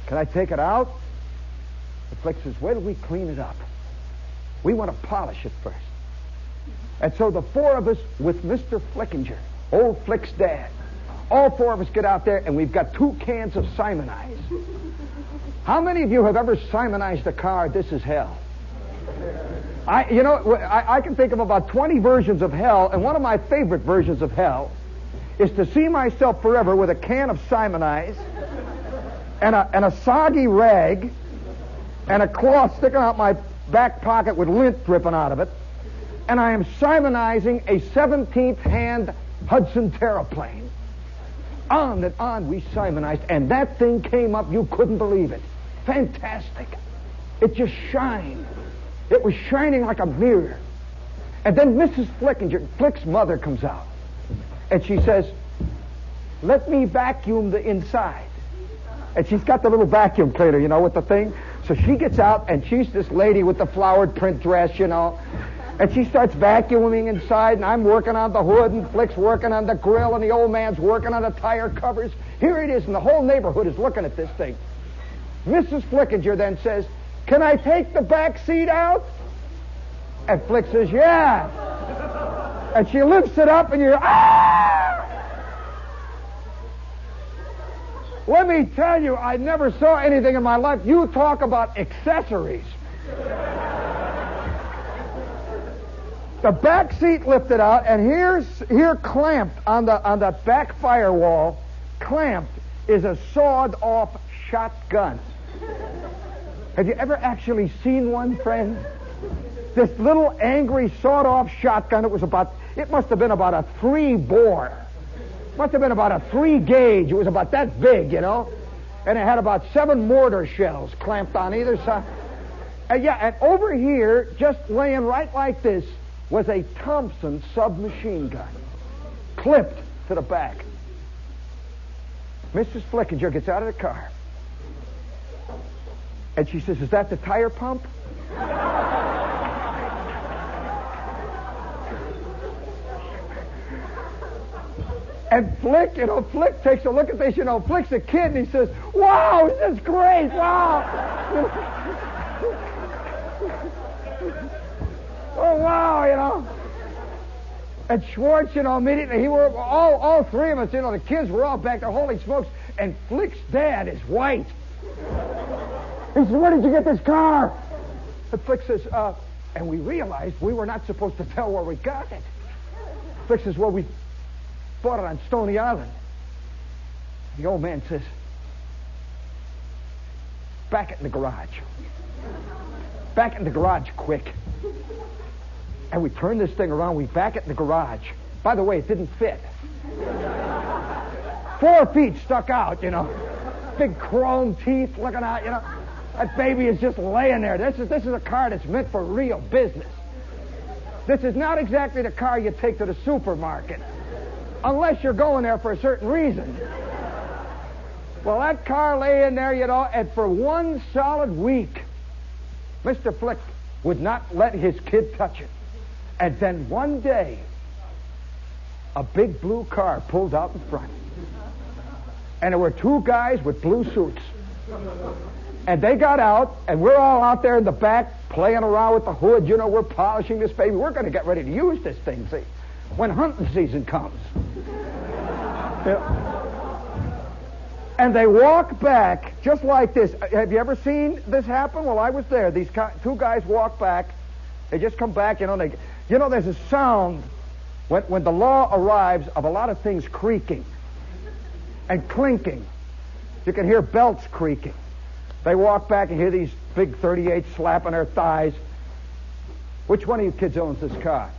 can I take it out? The Flick says, wait till we clean it up. We want to polish it first. And so the four of us with Mr. Flickinger, old Flick's dad, all four of us get out there, and we've got 2 cans of Simonize. How many of you have ever Simonized a car? This is hell. I can think of about 20 versions of hell, and one of my favorite versions of hell is to see myself forever with a can of Simonize and a soggy rag and a cloth sticking out my back pocket with lint dripping out of it, and I am Simonizing a 17th hand Hudson Terraplane. On and on we Simonized, and that thing came up, you couldn't believe it. Fantastic. It just shined. It was shining like a mirror. And then Mrs. Flickinger, Flick's mother, comes out, and she says, let me vacuum the inside. And she's got the little vacuum cleaner, with the thing. So she gets out, and she's this lady with the flowered print dress, and she starts vacuuming inside, and I'm working on the hood, and Flick's working on the grill, and the old man's working on the tire covers. Here it is, and the whole neighborhood is looking at this thing. Mrs. Flickinger then says, can I take the back seat out? And Flick says, yeah. And she lifts it up, and you're, ah! Let me tell you, I never saw anything in my life. You talk about accessories. The back seat lifted out, and here clamped on the back firewall, clamped is a sawed-off shotgun. Have you ever actually seen one, friend? This little angry sawed-off shotgun. It must have been about a 3-bore. Must have been about a 3-gauge. It was about that big, And it had about 7 mortar shells clamped on either side. And over here, just laying right like this, was a Thompson submachine gun, clipped to the back. Mrs. Flickinger gets out of the car, and she says, is that the tire pump? And Flick, Flick takes a look at this, Flick's a kid, and he says, wow, this is great, wow. Oh, wow, And Schwartz, immediately, all 3 of us, the kids were all back there, holy smokes, and Flick's dad is white. He says, where did you get this car? And Flick says, and we realized we were not supposed to tell where we got it. Flick says, well, we bought it on Stony Island. The old man says, back it in the garage. Back it in the garage quick. And we turn this thing around, we back it in the garage. By the way, it didn't fit. 4 feet stuck out, Big chrome teeth looking out, That baby is just laying there. This is a car that's meant for real business. This is not exactly the car you take to the supermarket, unless you're going there for a certain reason. Well, that car lay in there, and for 1 solid week, Mr. Flick would not let his kid touch it. And then one day, a big blue car pulled out in front. And there were 2 guys with blue suits. And they got out, and we're all out there in the back playing around with the hood. We're polishing this baby. We're going to get ready to use this thing, see, when hunting season comes. And they walk back just like this. Have you ever seen this happen? Well, I was there. These 2 guys walk back. They just come back, there's a sound when the law arrives of a lot of things creaking and clinking. You can hear belts creaking. They walk back and hear these big 38s slapping their thighs. Which one of you kids owns this car?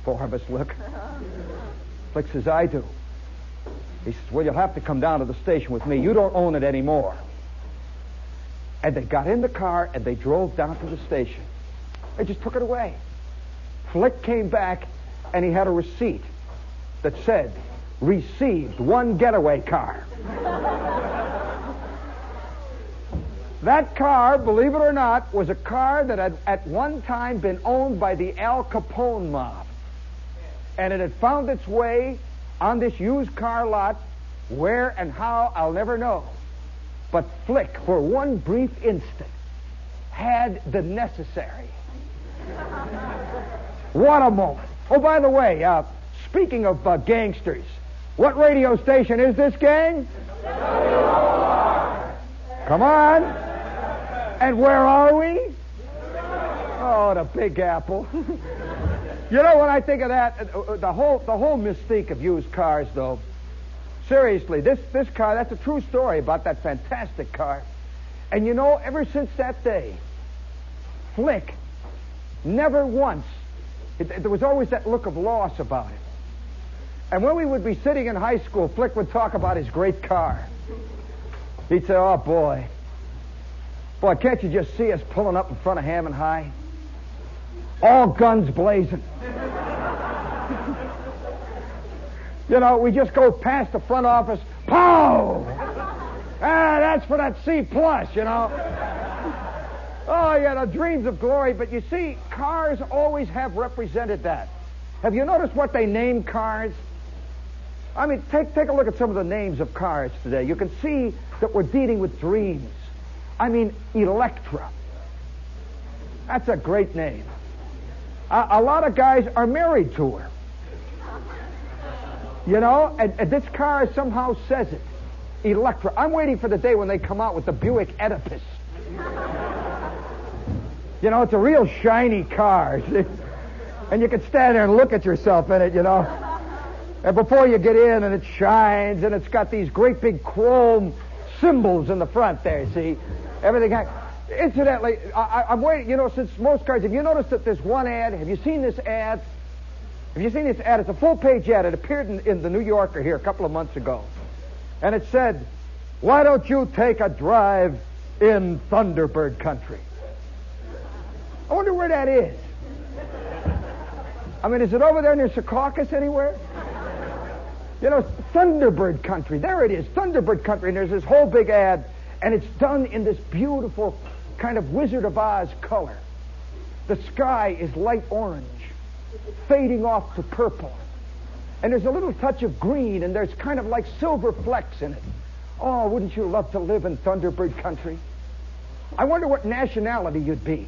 4 of us look. Flick says, I do. He says, well, you'll have to come down to the station with me. You don't own it anymore. And they got in the car and they drove down to the station. They just took it away. Flick came back and he had a receipt that said, received 1 getaway car. That car, believe it or not, was a car that had at one time been owned by the Al Capone mob. And it had found its way on this used car lot. Where and how, I'll never know. But Flick, for 1 brief instant, had the necessary. What a moment. Oh, by the way, speaking of gangsters, what radio station is this, gang? Come on. And where are we? Oh, the Big Apple. When I think of that, the whole mystique of used cars, though, seriously, this car, that's a true story about that fantastic car. And ever since that day, Flick never once, there was always that look of loss about it. And when we would be sitting in high school, Flick would talk about his great car. He'd say, oh, boy, can't you just see us pulling up in front of Hammond High? All guns blazing. We just go past the front office, pow! That's for that C+, Oh, yeah, the dreams of glory. But you see, cars always have represented that. Have you noticed what they name cars? I mean, take a look at some of the names of cars today. You can see that we're dealing with dreams. I mean, Electra. That's a great name. A lot of guys are married to her. And this car somehow says it. Electra. I'm waiting for the day when they come out with the Buick Oedipus. It's a real shiny car. And you can stand there and look at yourself in it, And before you get in, and it shines, and it's got these great big chrome symbols in the front there, see? Everything. Incidentally, I'm waiting, since most cars, have you noticed that there's one ad? Have you seen this ad? Have you seen this ad? It's a full-page ad. It appeared in the New Yorker here a couple of months ago. And it said, why don't you take a drive in Thunderbird country? I wonder where that is. I mean, is it over there near Secaucus anywhere? Thunderbird country. There it is, Thunderbird country. And there's this whole big ad, and it's done in this beautiful kind of Wizard of Oz color. The sky is light orange, fading off to purple. And there's a little touch of green, and there's kind of like silver flecks in it. Oh, wouldn't you love to live in Thunderbird country? I wonder what nationality you'd be.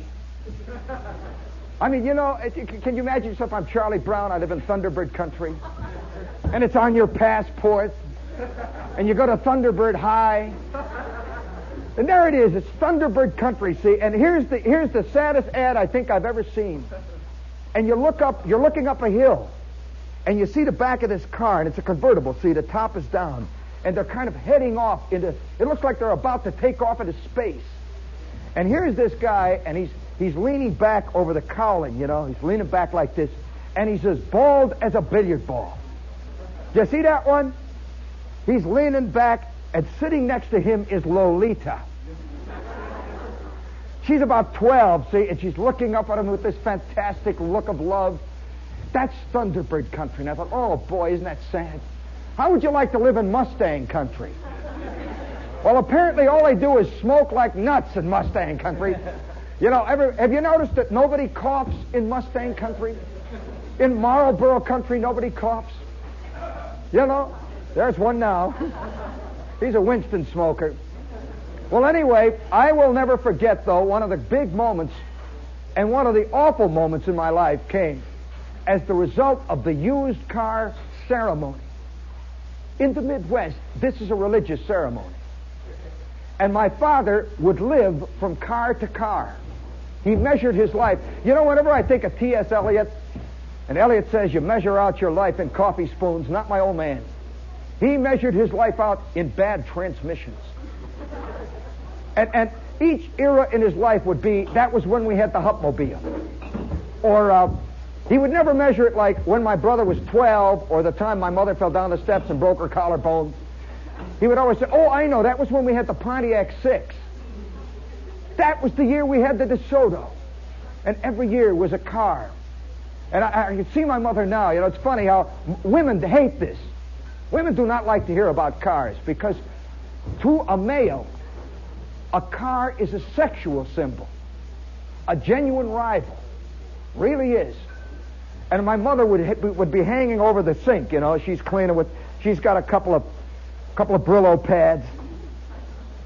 I mean, can you imagine yourself? I'm Charlie Brown. I live in Thunderbird country. And it's on your passport. And you go to Thunderbird High. And there it is. It's Thunderbird country, see? And here's the saddest ad I think I've ever seen. And you're looking up a hill, and you see the back of this car, and it's a convertible. See, the top is down, and they're kind of heading off into, it looks like they're about to take off into space. And here's this guy, and he's leaning back over the cowling, you know. He's leaning back like this, and he's as bald as a billiard ball. Do you see that one? He's leaning back, and sitting next to him is Lolita. She's about 12, see, and she's looking up at him with this fantastic look of love. That's Thunderbird country. And I thought, oh boy, isn't that sad? How would you like to live in Mustang country? Well, apparently all they do is smoke like nuts in Mustang country. You know, have you noticed that nobody coughs in Mustang country? In Marlboro country, nobody coughs. You know, there's one now. He's a Winston smoker. Well, anyway, I will never forget, though, one of the big moments and one of the awful moments in my life came as the result of the used car ceremony. In the Midwest, this is a religious ceremony. And my father would live from car to car. He measured his life. You know, whenever I think of T.S. Eliot, and Eliot says you measure out your life in coffee spoons, not my old man. He measured his life out in bad transmissions. And each era in his life would be, that was when we had the Hupmobile. Or he would never measure it like when my brother was 12 or the time my mother fell down the steps and broke her collarbone. He would always say, oh, I know, that was when we had the Pontiac 6. That was the year we had the DeSoto. And every year was a car. And I can see my mother now. You know, it's funny how women hate this. Women do not like to hear about cars because to a male, a car is a sexual symbol, a genuine rival, really is. And my mother would be hanging over the sink, you know. She's cleaning with. She's got a couple of Brillo pads.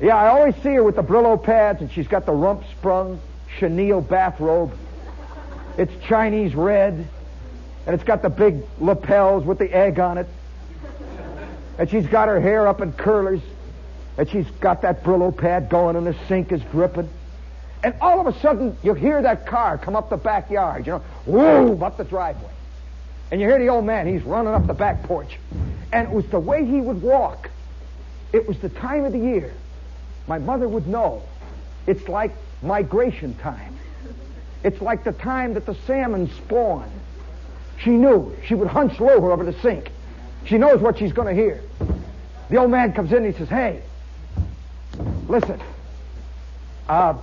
Yeah, I always see her with the Brillo pads, and she's got the rump sprung chenille bathrobe. It's Chinese red, and it's got the big lapels with the egg on it. And she's got her hair up in curlers. And she's got that Brillo pad going and the sink is dripping. And all of a sudden, you hear that car come up the backyard, you know, whoa, up the driveway. And you hear the old man, he's running up the back porch. And it was the way he would walk. It was the time of the year. My mother would know. It's like migration time. It's like the time that the salmon spawn. She knew. She would hunch lower over the sink. She knows what she's going to hear. The old man comes in and he says, hey, listen, I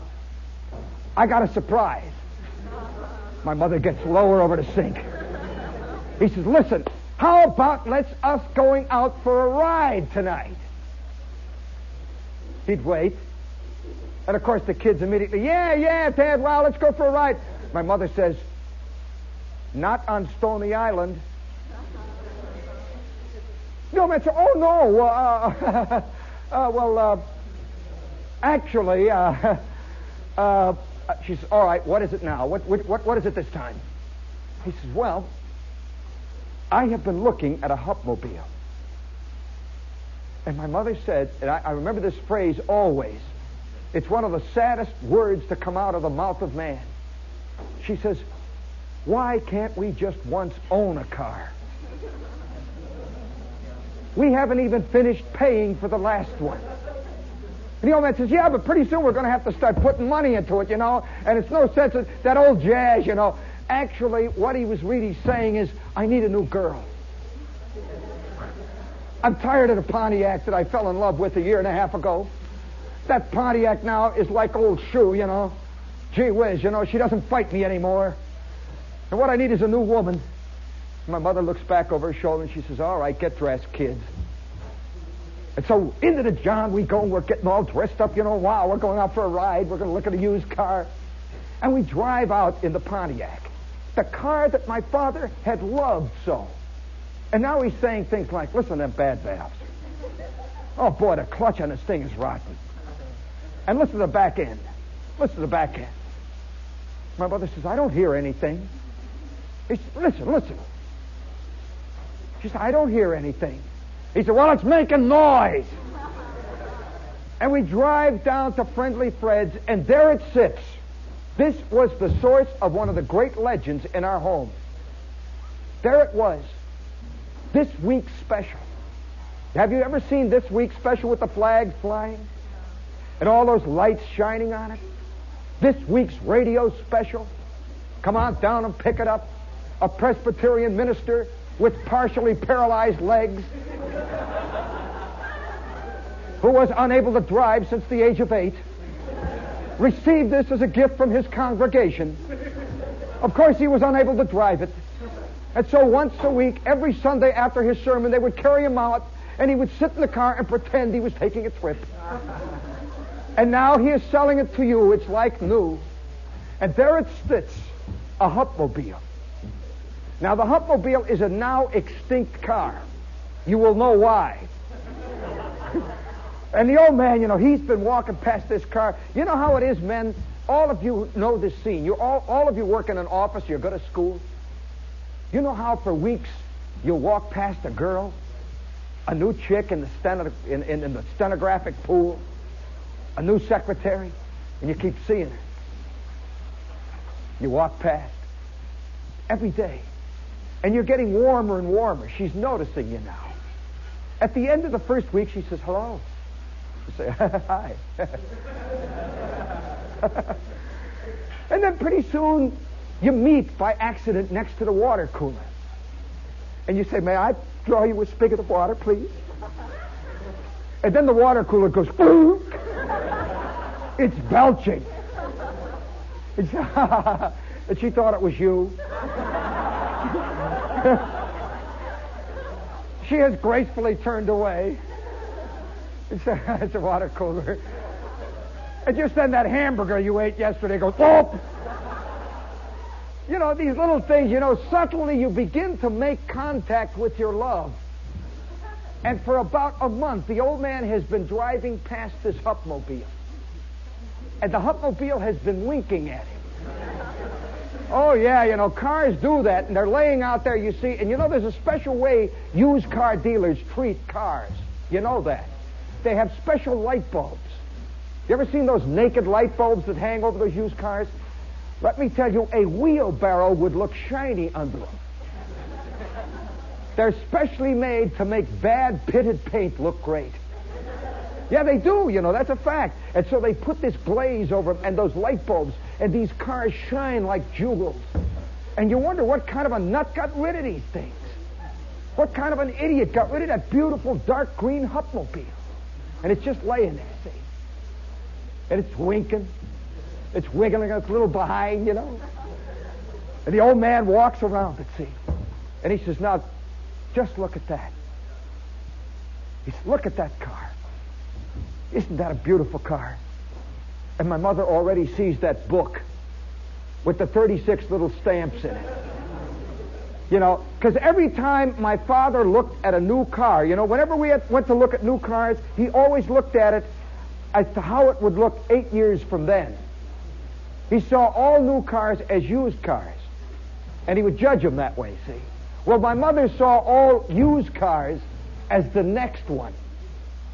got a surprise. My mother gets lower over the sink. He says, listen, how about us going out for a ride tonight? He'd wait. And of course the kids immediately, yeah, Dad, well, let's go for a ride. My mother says, not on Stony Island. No, man said, oh no, actually, she says, all right, what is it now? What is it this time? He says, well, I have been looking at a Hupmobile. And my mother said, and I remember this phrase always, it's one of the saddest words to come out of the mouth of man. She says, why can't we just once own a car? We haven't even finished paying for the last one. And the old man says, yeah, but pretty soon we're going to have to start putting money into it, you know, and it's no sense of that old jazz, you know. Actually, what he was really saying is, I need a new girl. I'm tired of the Pontiac that I fell in love with a year and a half ago. That Pontiac now is like old shoe, you know. Gee whiz, you know, she doesn't fight me anymore. And what I need is a new woman. My mother looks back over her shoulder and she says, all right, get dressed, kids. And so into the John we go, and we're getting all dressed up, you know, wow, we're going out for a ride, we're going to look at a used car. And we drive out in the Pontiac, the car that my father had loved so. And now he's saying things like, listen to them bad valves. Oh boy, the clutch on this thing is rotten. And listen to the back end. Listen to the back end. My mother says, I don't hear anything. He says, listen. She said, I don't hear anything. He said, well, it's making noise. And we drive down to Friendly Fred's, and there it sits. This was the source of one of the great legends in our home. There it was. This week's special. Have you ever seen this week's special with the flag flying? And all those lights shining on it? This week's radio special. Come on down and pick it up. A Presbyterian minister with partially paralyzed legs who was unable to drive since the age of 8 received this as a gift from his congregation. Of course, he was unable to drive it. And so once a week, every Sunday after his sermon, they would carry him out, and he would sit in the car and pretend he was taking a trip. And now he is selling it to you. It's like new. And there it sits, a Hupmobile. Now, the Hupmobile is a now extinct car. You will know why. And the old man, he's been walking past this car. You know how it is, men? All of you know this scene. You all of you work in an office. You go to school. You know how for weeks you'll walk past a girl, a new chick in the stenographic pool, a new secretary, and you keep seeing her. You walk past every day, and you're getting warmer and warmer. She's noticing you now. At the end of the first week, she says, hello. You say, hi. And then pretty soon, you meet by accident next to the water cooler. And you say, may I draw you a spigot of water, please? And then the water cooler goes, boom. It's belching. And she thought it was you. She has gracefully turned away. It's a water cooler. And just then that hamburger you ate yesterday goes, whoop! These little things, subtly you begin to make contact with your love. And for about a month, the old man has been driving past this Hupmobile. And the Hupmobile has been winking at him. Oh, yeah, cars do that. And they're laying out there, you see. And there's a special way used car dealers treat cars. You know that. They have special light bulbs. You ever seen those naked light bulbs that hang over those used cars? Let me tell you, a wheelbarrow would look shiny under them. They're specially made to make bad pitted paint look great. Yeah, they do, that's a fact. And so they put this glaze over them and those light bulbs, and these cars shine like jewels. And you wonder what kind of a nut got rid of these things. What kind of an idiot got rid of that beautiful dark green Hupmobile? And it's just laying there, see? And it's winking. It's wiggling its little behind, And the old man walks around it, see? And he says, now, just look at that. He says, look at that car. Isn't that a beautiful car? And my mother already sees that book with the 36 little stamps in it. Because every time my father looked at a new car, whenever we went to look at new cars, he always looked at it as to how it would look 8 years from then. He saw all new cars as used cars, and he would judge them that way, see? Well, my mother saw all used cars as the next one.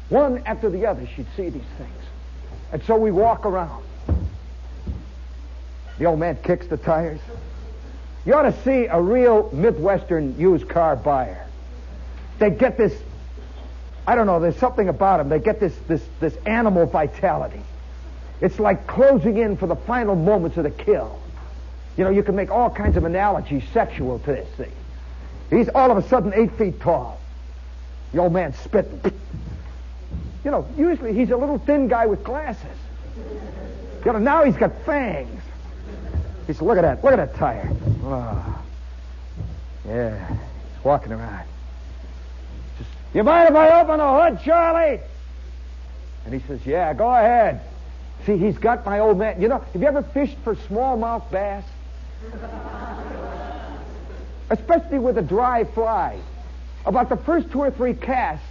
One after the other, she'd see these things. And so we walk around. The old man kicks the tires. You ought to see a real Midwestern used car buyer. They get this, I don't know, there's something about them. They get this animal vitality. It's like closing in for the final moments of the kill. You can make all kinds of analogies sexual to this thing. He's all of a sudden 8 feet tall. The old man's spitting. Usually he's a little thin guy with glasses. Now he's got fangs. He said, look at that tire. Oh. Yeah, he's walking around. Just, you mind if I open the hood, Charlie? And he says, yeah, go ahead. See, he's got my old man. Have you ever fished for smallmouth bass? Especially with a dry fly. About the first 2 or 3 casts,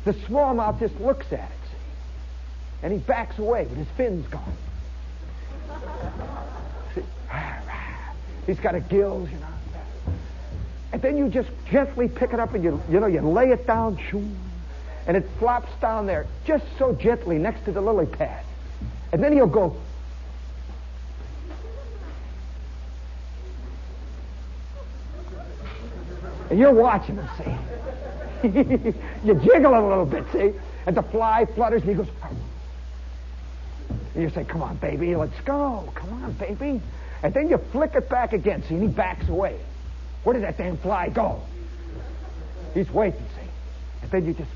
the smallmouth just looks at it, see? And he backs away with his fins gone. See? He's got a gills, And then you just gently pick it up and you lay it down, and it flops down there just so gently next to the lily pad. And then he'll go, And you're watching him, see? You jiggle it a little bit, see? And the fly flutters, and he goes... And you say, come on, baby, let's go. Come on, baby. And then you flick it back again, see? And he backs away. Where did that damn fly go? He's waiting, see? And then you just...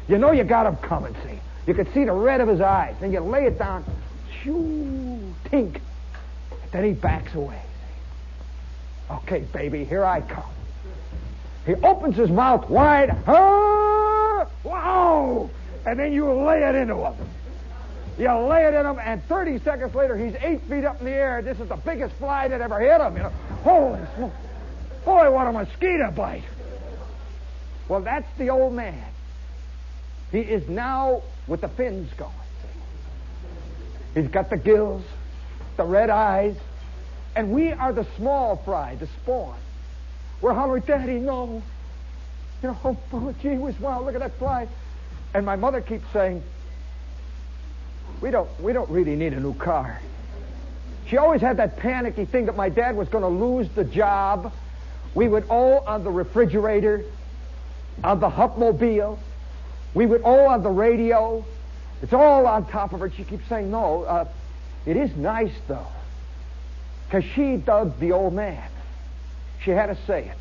You know you got him coming, see? You can see the red of his eyes. Then you lay it down. Shoo, tink. And then he backs away. See? Okay, baby, here I come. He opens his mouth wide. Wow! And then you lay it into him. You lay it in him, and 30 seconds later, he's 8 feet up in the air. This is the biggest fly that ever hit him. You know, holy smoke! Boy, what a mosquito bite! Well, that's the old man. He is now with the fins going. He's got the gills, the red eyes, and we are the small fry, the spawn. We're hollering, Daddy, no. You know, oh, gee whiz, wow, look at that fly. And my mother keeps saying, we don't really need a new car. She always had that panicky thing that my dad was going to lose the job. We would owe on the refrigerator, on the Hupmobile. We would owe on the radio. It's all on top of her. She keeps saying, no, it is nice, though. Because she dug the old man. She had to say it.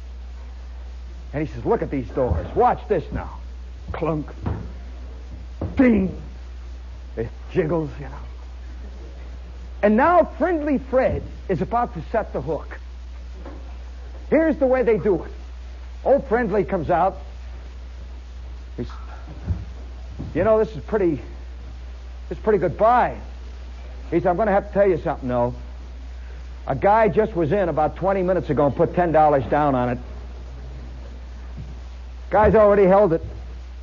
And he says, look at these doors. Watch this now. Clunk. Ding. It jiggles, you know. And now Friendly Fred is about to set the hook. Here's the way they do it. Old Friendly comes out. He's, you know, this is pretty good buy. He said, I'm going to have to tell you something, though. A guy just was in about 20 minutes ago and put $10 down on it. Guy's already held it.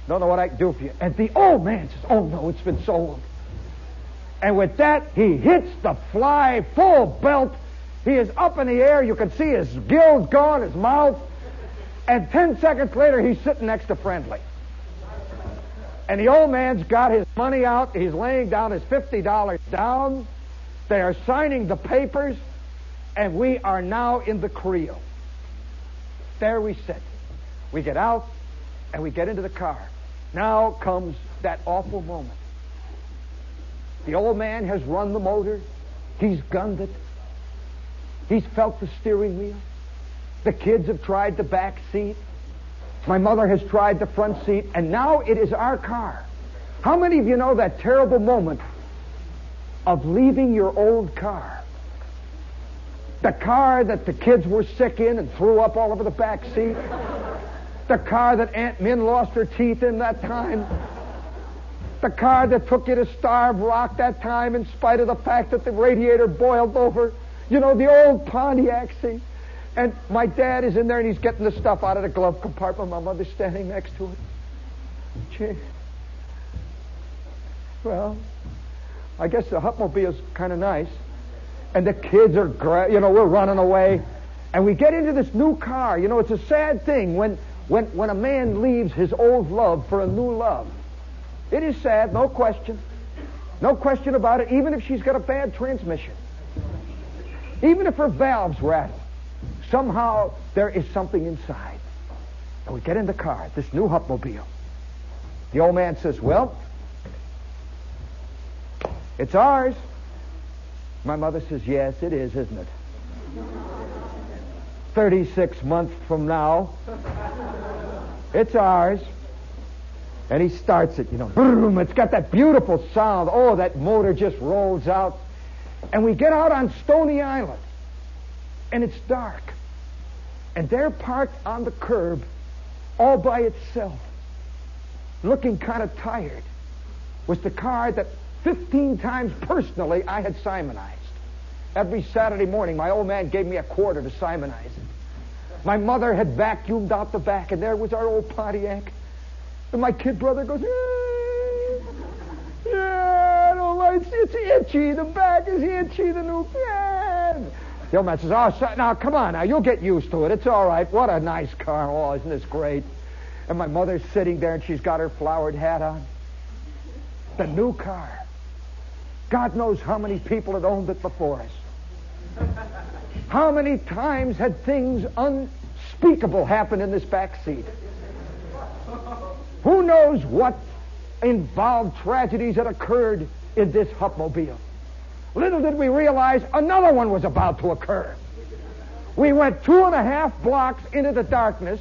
Don't know what I can do for you. And the old man says, oh, no, it's been sold. And with that, he hits the fly full belt. He is up in the air. You can see his gills gone, his mouth. And 10 seconds later, he's sitting next to Friendly. And the old man's got his money out. He's laying down his $50 down. They are signing the papers. And we are now in the creel. There we sit. We get out, and we get into the car. Now comes that awful moment. The old man has run the motor. He's gunned it. He's felt the steering wheel. The kids have tried the back seat. My mother has tried the front seat. And now it is our car. How many of you know that terrible moment of leaving your old car? The car that the kids were sick in and threw up all over the back seat. The car that Aunt Min lost her teeth in that time. The car that took you to Starved Rock that time in spite of the fact that the radiator boiled over. You know, the old Pontiac, see? And my dad is in there and he's getting the stuff out of the glove compartment. My mother's standing next to it. Gee. Well, I guess the Hupmobile's kind of nice. And the kids are, we're running away. And we get into this new car. You know, it's a sad thing when a man leaves his old love for a new love. It is sad, no question. No question about it, even if she's got a bad transmission. Even if her valves rattle. Somehow there is something inside. And we get in the car, this new Hupmobile. The old man says, well, it's ours. My mother says, yes, it is, isn't it? 36 months from now, it's ours. And he starts it, boom, it's got that beautiful sound. Oh, that motor just rolls out. And we get out on Stony Island, and it's dark. And they're parked on the curb all by itself, looking kind of tired, was the car that 15 times personally I had Simonized. Every Saturday morning, my old man gave me a quarter to Simonize it. My mother had vacuumed out the back, and there was our old Pontiac. And my kid brother goes, yeah, I don't like it. It's itchy. The back is itchy. The new pen. The old man says, oh, now, come on now. You'll get used to it. It's all right. What a nice car. Oh, isn't this great? And my mother's sitting there, and she's got her flowered hat on. The new car. God knows how many people had owned it before us. How many times had things unspeakable happened in this back seat. Who knows what involved tragedies that occurred in this Hupmobile? Little did we realize another one was about to occur. We went 2.5 blocks into the darkness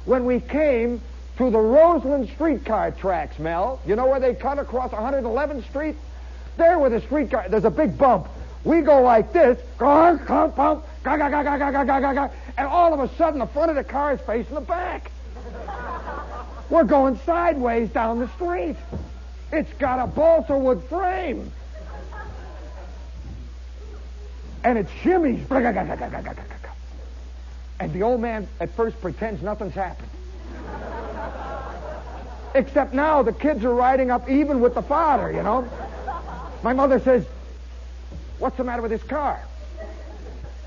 when we came to the Roseland streetcar tracks, Mel. You know where they cut across 111th Street? There where the streetcar, there's a big bump. We go like this, and all of a sudden the front of the car is facing the back. We're going sideways down the street. It's got a balsa wood frame. And it shimmies. And the old man at first pretends nothing's happened. Except now the kids are riding up even with the father, you know. My mother says, "What's the matter with this car?"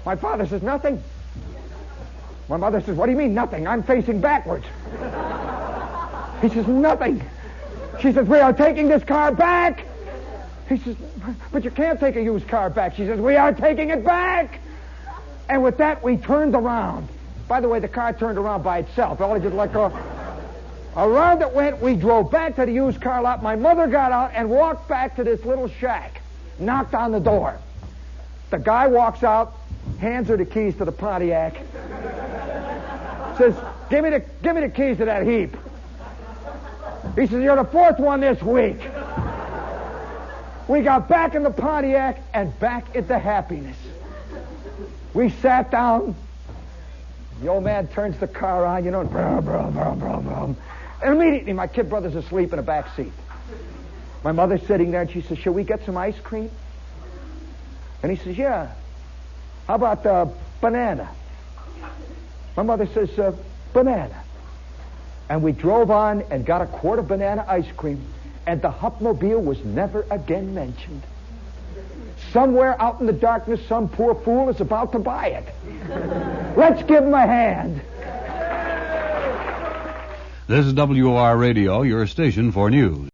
My father says, "Nothing." My mother says, "What do you mean, nothing? I'm facing backwards." He says, "Nothing." She says, "We are taking this car back." He says, "But you can't take a used car back." She says, "We are taking it back." And with that, we turned around. By the way, the car turned around by itself. All I just let go. Around it went. We drove back to the used car lot. My mother got out and walked back to this little shack. Knocked on the door. The guy walks out, hands her the keys to the Pontiac. Says, give me the keys to that heap." He says, "You're the fourth one this week." We got back in the Pontiac and back into happiness. We sat down. The old man turns the car on, you know, and brum, brum, brum, brum, brum. And immediately my kid brother's asleep in the back seat. My mother's sitting there and she says, "Shall we get some ice cream?" And he says, "Yeah. How about banana?" My mother says, "Banana." And we drove on and got a quart of banana ice cream, and the Hupmobile was never again mentioned. Somewhere out in the darkness, some poor fool is about to buy it. Let's give him a hand. This is WOR Radio, your station for news.